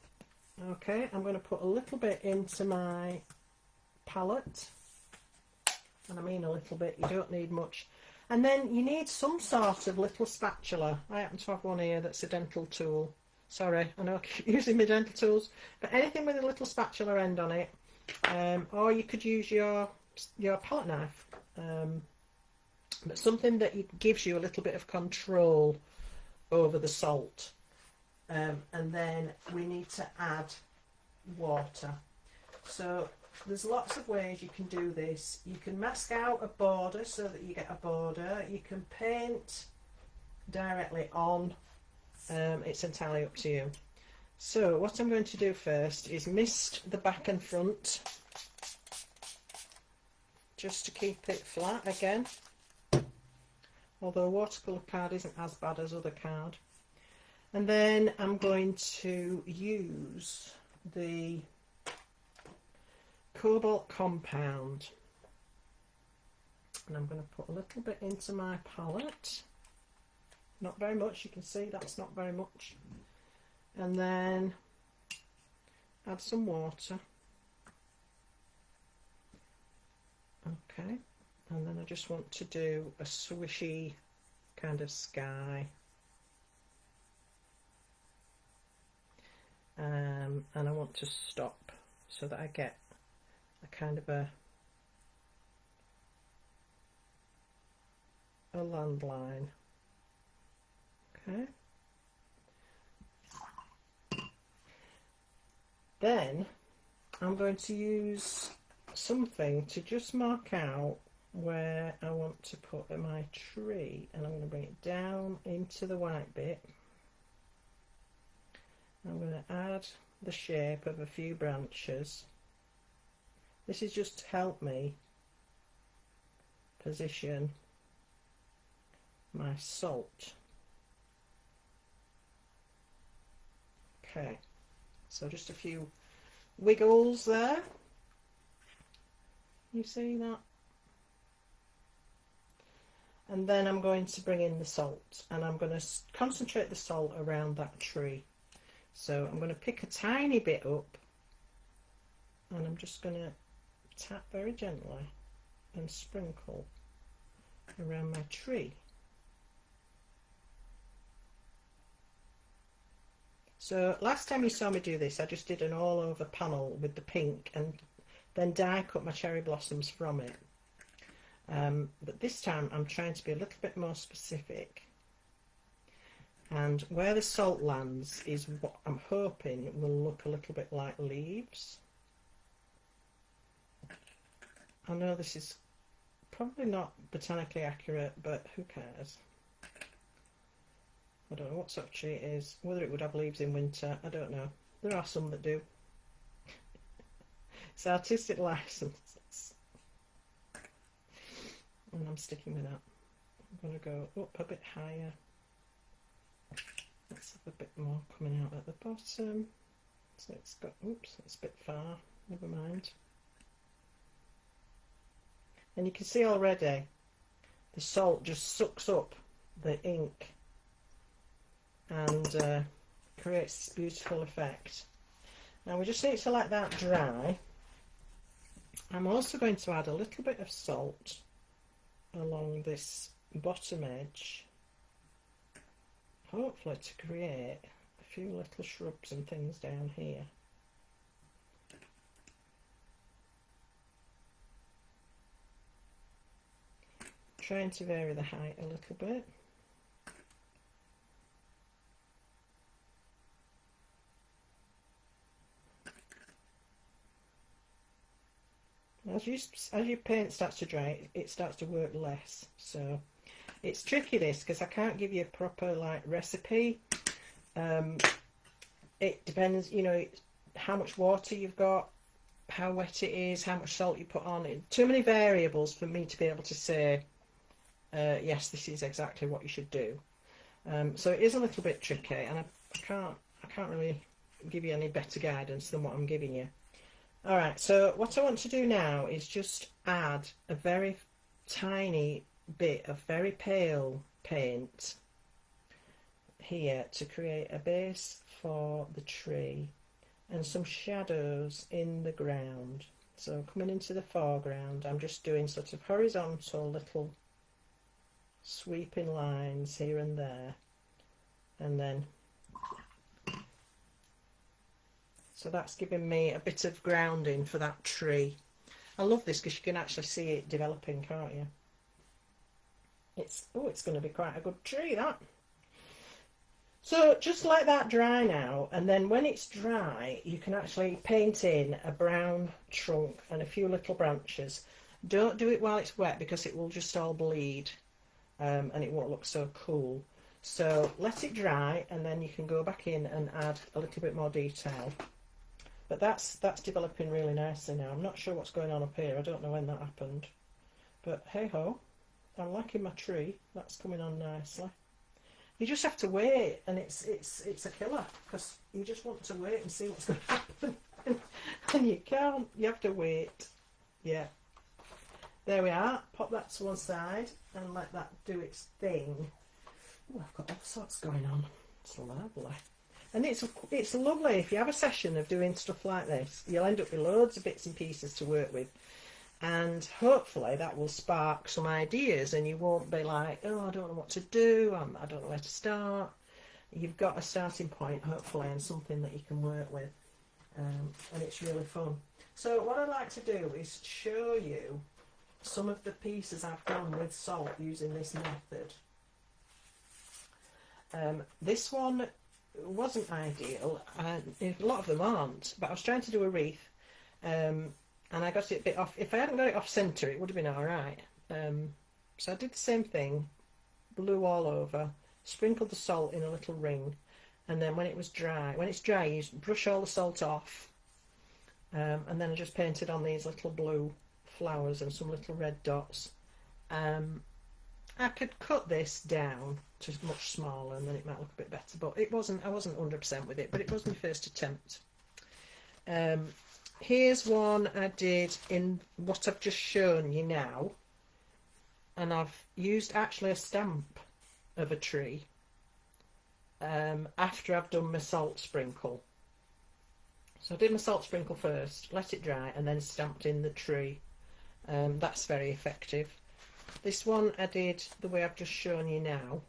Okay, I'm going to put a little bit into my palette. And I mean a little bit, you don't need much. And then you need some sort of little spatula. I happen to have one here that's a dental tool. Sorry, I know I keep using my dental tools, but anything with a little spatula end on it, or you could use your palette knife, but something that gives you a little bit of control over the salt. And then we need to add water. So there's lots of ways you can do this. You can mask out a border so that you get a border. You can paint directly on. It's entirely up to you. So what I'm going to do first is mist the back and front, just to keep it flat again, although watercolour card isn't as bad as other card. And then I'm going to use the Cobalt Compound, and I'm going to put a little bit into my palette. Not very much, you can see that's not very much. And then add some water. Okay, and then I just want to do a swishy kind of sky. And I want to stop so that I get a kind of a landline. Okay. Then I'm going to use something to just mark out where I want to put my tree, and I'm going to bring it down into the white bit. I'm going to add the shape of a few branches. This is just to help me position my salt. Okay, so just a few wiggles there. You see that? And then I'm going to bring in the salt, and I'm going to concentrate the salt around that tree. So I'm going to pick a tiny bit up, and I'm just going to tap very gently and sprinkle around my tree. So last time you saw me do this, I just did an all over panel with the pink and then die cut my cherry blossoms from it. But this time I'm trying to be a little bit more specific, and where the salt lands is what I'm hoping will look a little bit like leaves. I know this is probably not botanically accurate, but who cares? I don't know what sort of tree it is, whether it would have leaves in winter, I don't know. There are some that do. It's artistic license. And I'm sticking with that. I'm going to go up a bit higher. Let's have a bit more coming out at the bottom. So it's got, oops, it's a bit far, never mind. And you can see already the salt just sucks up the ink and creates this beautiful effect. Now we just need to let that dry. I'm also going to add a little bit of salt along this bottom edge, hopefully to create a few little shrubs and things down here. Trying to vary the height a little bit. As your paint starts to dry, it starts to work less. So it's tricky this, because I can't give you a proper like recipe. It depends, you know, how much water you've got, how wet it is, how much salt you put on it. Too many variables for me to be able to say, yes, this is exactly what you should do. So it is a little bit tricky, and I can't really give you any better guidance than what I'm giving you. Alright, so what I want to do now is just add a very tiny bit of very pale paint here to create a base for the tree and some shadows in the ground. So coming into the foreground, I'm just doing sort of horizontal little sweeping lines here and there, and then so that's giving me a bit of grounding for that tree. I love this because you can actually see it developing, can't you? It's going to be quite a good tree, that. So just let that dry now, and then when it's dry you can actually paint in a brown trunk and a few little branches. Don't do it while it's wet because it will just all bleed, and it won't look so cool. So let it dry, and then you can go back in and add a little bit more detail. But that's developing really nicely now. I'm not sure what's going on up here. I don't know when that happened. But hey ho, I'm liking my tree. That's coming on nicely. You just have to wait, and it's a killer, because you just want to wait and see what's going to happen. And you can't. You have to wait. Yeah. There we are. Pop that to one side and let that do its thing. Oh, I've got all sorts going on. It's lovely. And it's lovely if you have a session of doing stuff like this. You'll end up with loads of bits and pieces to work with, and hopefully that will spark some ideas, and you won't be like, oh, I don't know what to do, I don't know where to start. You've got a starting point, hopefully, and something that you can work with, and it's really fun. So what I'd like to do is show you some of the pieces I've done with salt using this method. This one wasn't ideal, and a lot of them aren't, but I was trying to do a wreath, and I got it a bit off. If I hadn't got it off centre, it would have been alright. So I did the same thing, blew all over, sprinkled the salt in a little ring, and then when it's dry, you brush all the salt off, and then I just painted on these little blue flowers and some little red dots. I could cut this down to much smaller and then it might look a bit better, but I wasn't 100% with it, but it was my first attempt. Here's one I did in what I've just shown you now, and I've used actually a stamp of a tree after I've done my salt sprinkle. So I did my salt sprinkle first, let it dry, and then stamped in the tree. That's very effective. This one I did the way I've just shown you now,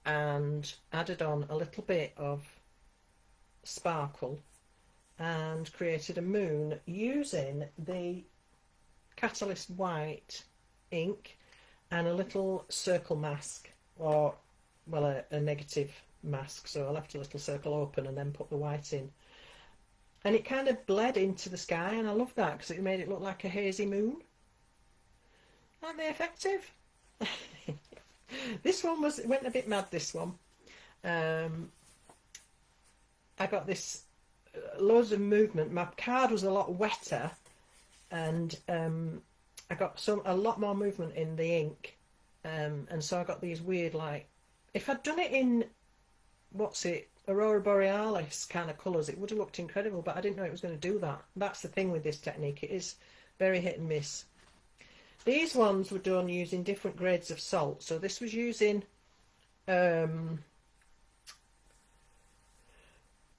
and added on a little bit of sparkle and created a moon using the Catalyst White ink and a little circle mask, or well, a negative mask. So I left a little circle open and then put the white in, and it kind of bled into the sky, and I love that because it made it look like a hazy moon. Aren't they effective? This one went a bit mad, this one. I got this loads of movement. My card was a lot wetter, and I got a lot more movement in the ink, and so I got these weird, like, if I'd done it in Aurora Borealis kind of colours, it would have looked incredible, but I didn't know it was going to do that. That's the thing with this technique, it is very hit and miss. These ones were done using different grades of salt. So this was using, oh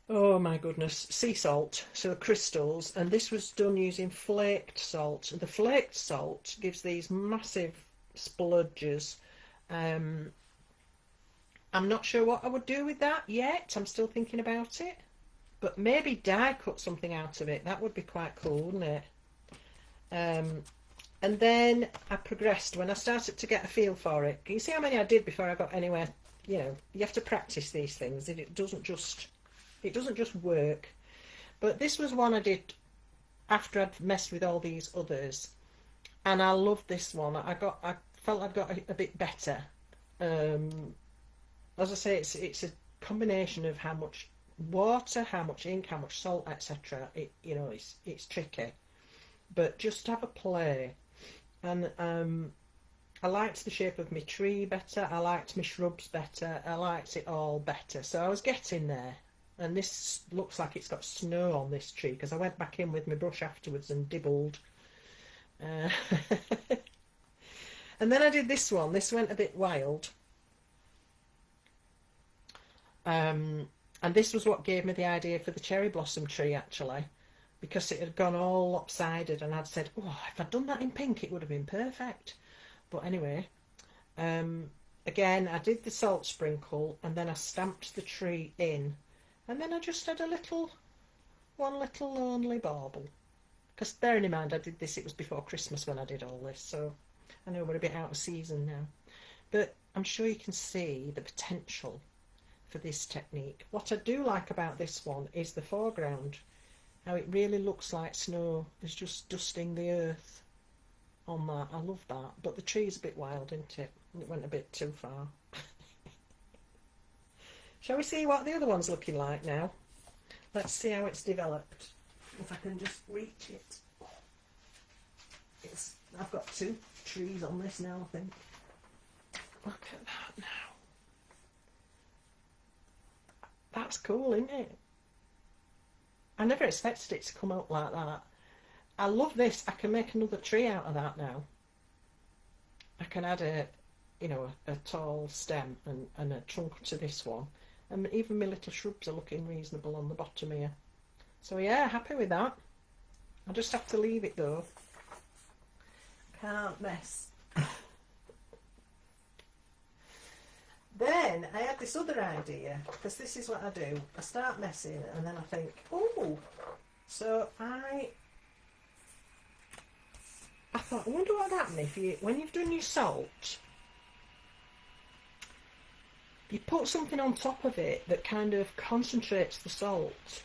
my goodness, sea salt, so crystals, and this was done using flaked salt. The flaked salt gives these massive splodges. I'm not sure what I would do with that yet. I'm still thinking about it, but maybe die cut something out of it. That would be quite cool, wouldn't it? And then I progressed when I started to get a feel for it. Can you see how many I did before I got anywhere? You know, you have to practice these things. It doesn't just work. But this was one I did after I'd messed with all these others, and I love this one. I felt I'd got a bit better. As I say, it's a combination of how much water, how much ink, how much salt, etc. It's tricky, but just have a play. And I liked the shape of my tree better, I liked my shrubs better, I liked it all better. So I was getting there, and this looks like it's got snow on this tree because I went back in with my brush afterwards and dibbled. And then I did this one. This went a bit wild. And this was what gave me the idea for the cherry blossom tree, actually, because it had gone all lopsided, and I'd said, oh, if I'd done that in pink it would have been perfect. But anyway, again, I did the salt sprinkle, and then I stamped the tree in, and then I just had one little lonely bauble, because bearing in mind I did this, it was before Christmas when I did all this, so I know we're a bit out of season now, but I'm sure you can see the potential for this technique. What I do like about this one is the foreground. How it really looks like snow is just dusting the earth on that. I love that. But the tree's a bit wild, isn't it? It went a bit too far. Shall we see what the other one's looking like now? Let's see how it's developed. If I can just reach it. I've got 2 trees on this now, I think. Look at that now. That's cool, isn't it? I never expected it to come out like that. I love this. I can make another tree out of that now. I can add a tall stem and a trunk to this one. And even my little shrubs are looking reasonable on the bottom here. So yeah, happy with that. I'll just have to leave it though. Can't mess. Then I had this other idea, because this is what I do. I start messing and then I think, oh, so I thought, I wonder what would happen if when you've done your salt, you put something on top of it that kind of concentrates the salt.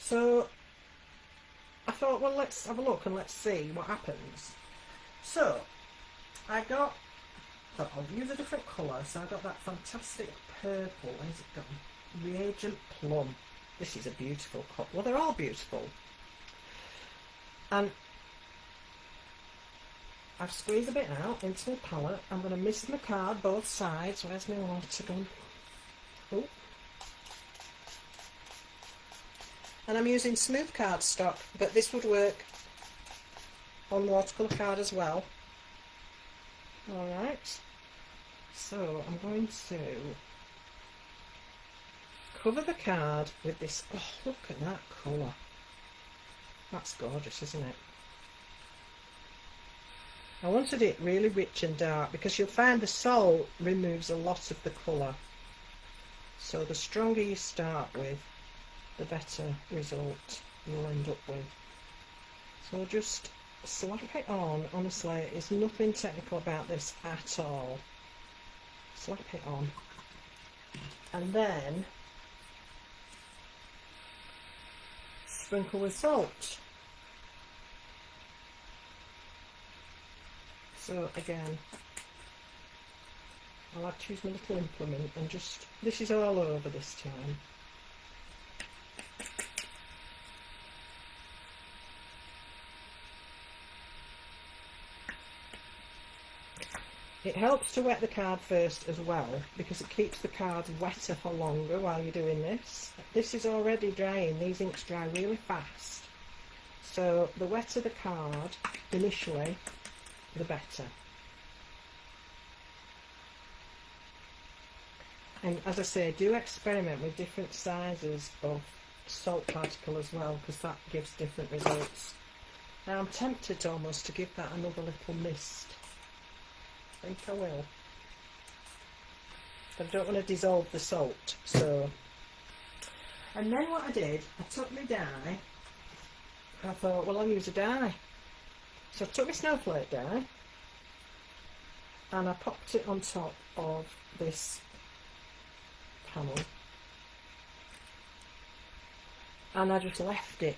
So I thought, well, let's have a look and let's see what happens. So I thought I'll use a different colour, so I got that fantastic purple. Where's it gone? Reagent Plum. This is a beautiful colour. Well, they're all beautiful. And I've squeezed a bit out into my palette. I'm going to mist my card both sides. Where's my water gone? Oh. And I'm using smooth cardstock, but this would work on watercolour card as well. Alright, so I'm going to cover the card with this. Oh, look at that colour. That's gorgeous, isn't it? I wanted it really rich and dark because you'll find the salt removes a lot of the colour. So the stronger you start with, the better result you'll end up with. So just slap it on. Honestly, there's nothing technical about this at all. Slap it on. And then sprinkle with salt. So again, I'll have to use my little implement and just, this is all over this time. It helps to wet the card first as well because it keeps the card wetter for longer while you're doing this. This is already drying, these inks dry really fast. So the wetter the card initially, the better. And as I say, do experiment with different sizes of salt particle as well because that gives different results. Now I'm tempted almost to give that another little mist. I think I will. But I don't want to dissolve the salt, so. And then what I did, I took my dye. I thought, well, I'll use a dye. So I took my snowflake dye and I popped it on top of this panel. And I just left it.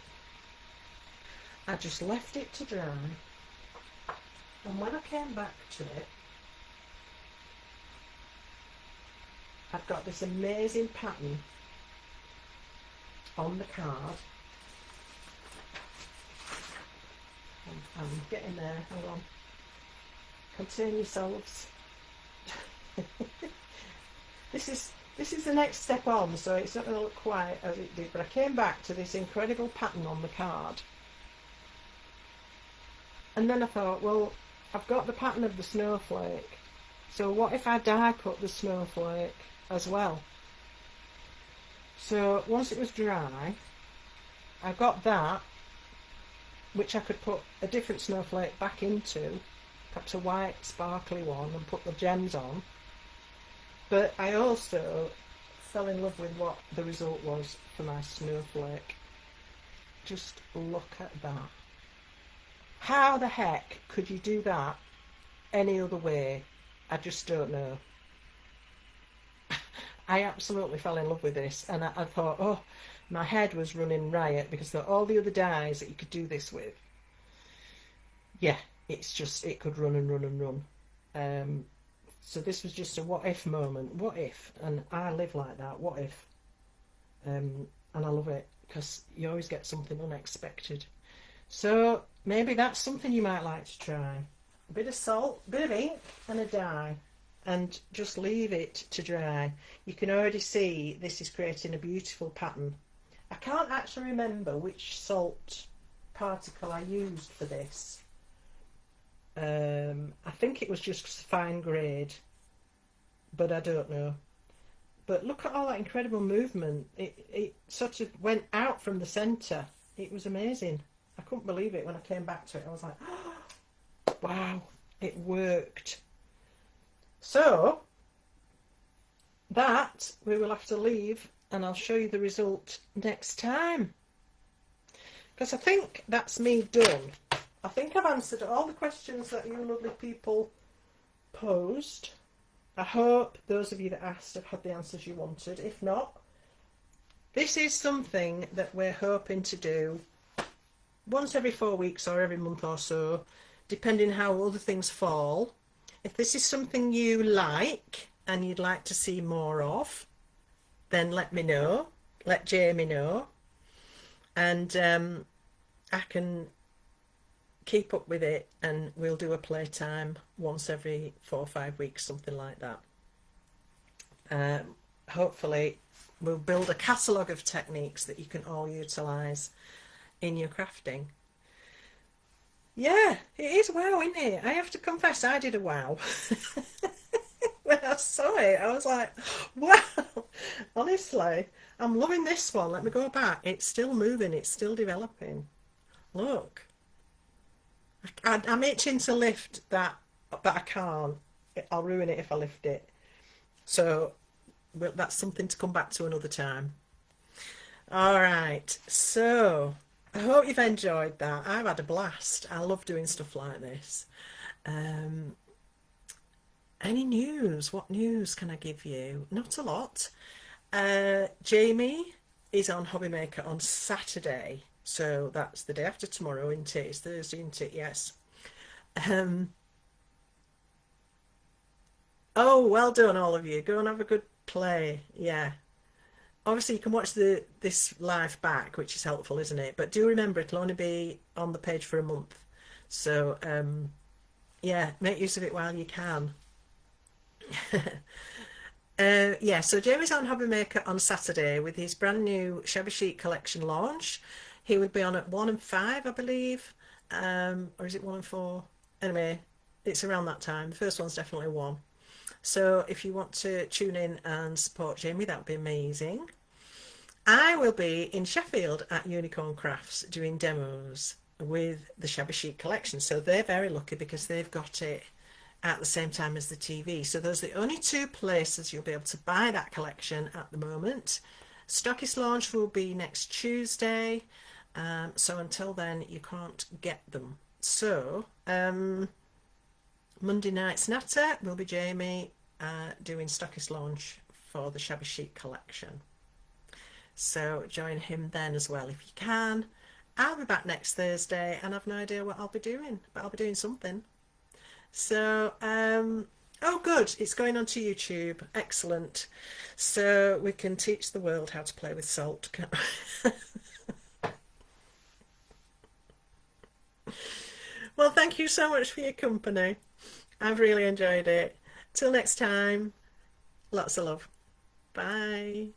I just left it to dry. And when I came back to it, I've got this amazing pattern on the card. I'm getting there, hang on. Contain yourselves. This is the next step on, so it's not going to look quite as it did, but I came back to this incredible pattern on the card. And then I thought, well, I've got the pattern of the snowflake, so what if I die cut the snowflake as well? So once it was dry, I got that, which I could put a different snowflake back into, perhaps a white sparkly one, and put the gems on. But I also fell in love with what the result was for my snowflake. Just look at that. How the heck could you do that any other way? I just don't know. I absolutely fell in love with this, and I thought, oh, my head was running riot because there are all the other dyes that you could do this with. Yeah, it's just, it could run and run and run. So this was just a what if moment. What if? And I live like that. What if? And I love it because you always get something unexpected. So maybe that's something you might like to try. A bit of salt, a bit of ink and a dye, and just leave it to dry. You can already see this is creating a beautiful pattern. I can't actually remember which salt particle I used for this. I think it was just fine grade, but I don't know. But look at all that incredible movement. It sort of went out from the centre. It was amazing. I couldn't believe it when I came back to it. I was like, oh, wow, it worked. So that we will have to leave, and I'll show you the result next time, because I think that's me done. I think I've answered all the questions that you lovely people posed. I hope those of you that asked have had the answers you wanted. If not, this is something that we're hoping to do once every 4 weeks or every month or so, depending how other things fall. If this is something you like and you'd like to see more of, then let me know. Let Jamie know, and I can keep up with it, and we'll do a playtime once every 4 or 5 weeks, something like that. Hopefully we'll build a catalogue of techniques that you can all utilise in your crafting. Yeah, it is wow, isn't it? I have to confess, I did a wow. When I saw it, I was like, wow, honestly, I'm loving this one. Let me go back. It's still moving, it's still developing. Look, I'm itching to lift that, but I can't. I'll ruin it if I lift it. So well, that's something to come back to another time. All right, so I hope you've enjoyed that. I've had a blast. I love doing stuff like this. Um, any news? What news can I give you? Not a lot. Jamie is on Hobby Maker on Saturday, so that's the day after tomorrow, isn't it? It's Thursday, isn't it? Yes. Um, oh, well done, all of you. Go and have a good play. Yeah. Obviously, you can watch this live back, which is helpful, isn't it? But do remember, it'll only be on the page for a month. So, yeah, make use of it while you can. Yeah, so Jamie's on Hobby Maker on Saturday with his brand new Shabby Chic collection launch. He would be on at 1 and 5, I believe. Or is it 1 and 4? Anyway, it's around that time. The first one's definitely 1. So if you want to tune in and support Jamie, that would be amazing. I will be in Sheffield at Unicorn Crafts doing demos with the Shabby Chic collection. So they're very lucky because they've got it at the same time as the TV. So those are the only two places you'll be able to buy that collection at the moment. Stockist launch will be next Tuesday. So until then, you can't get them. So Monday night's Natter will be Jamie doing stockist launch for the Shabby Chic collection. So join him then as well if you can. I'll be back next Thursday and I've no idea what I'll be doing, but I'll be doing something. So, oh good, it's going onto YouTube. Excellent. So we can teach the world how to play with salt. Well, thank you so much for your company. I've really enjoyed it. Till next time, lots of love. Bye.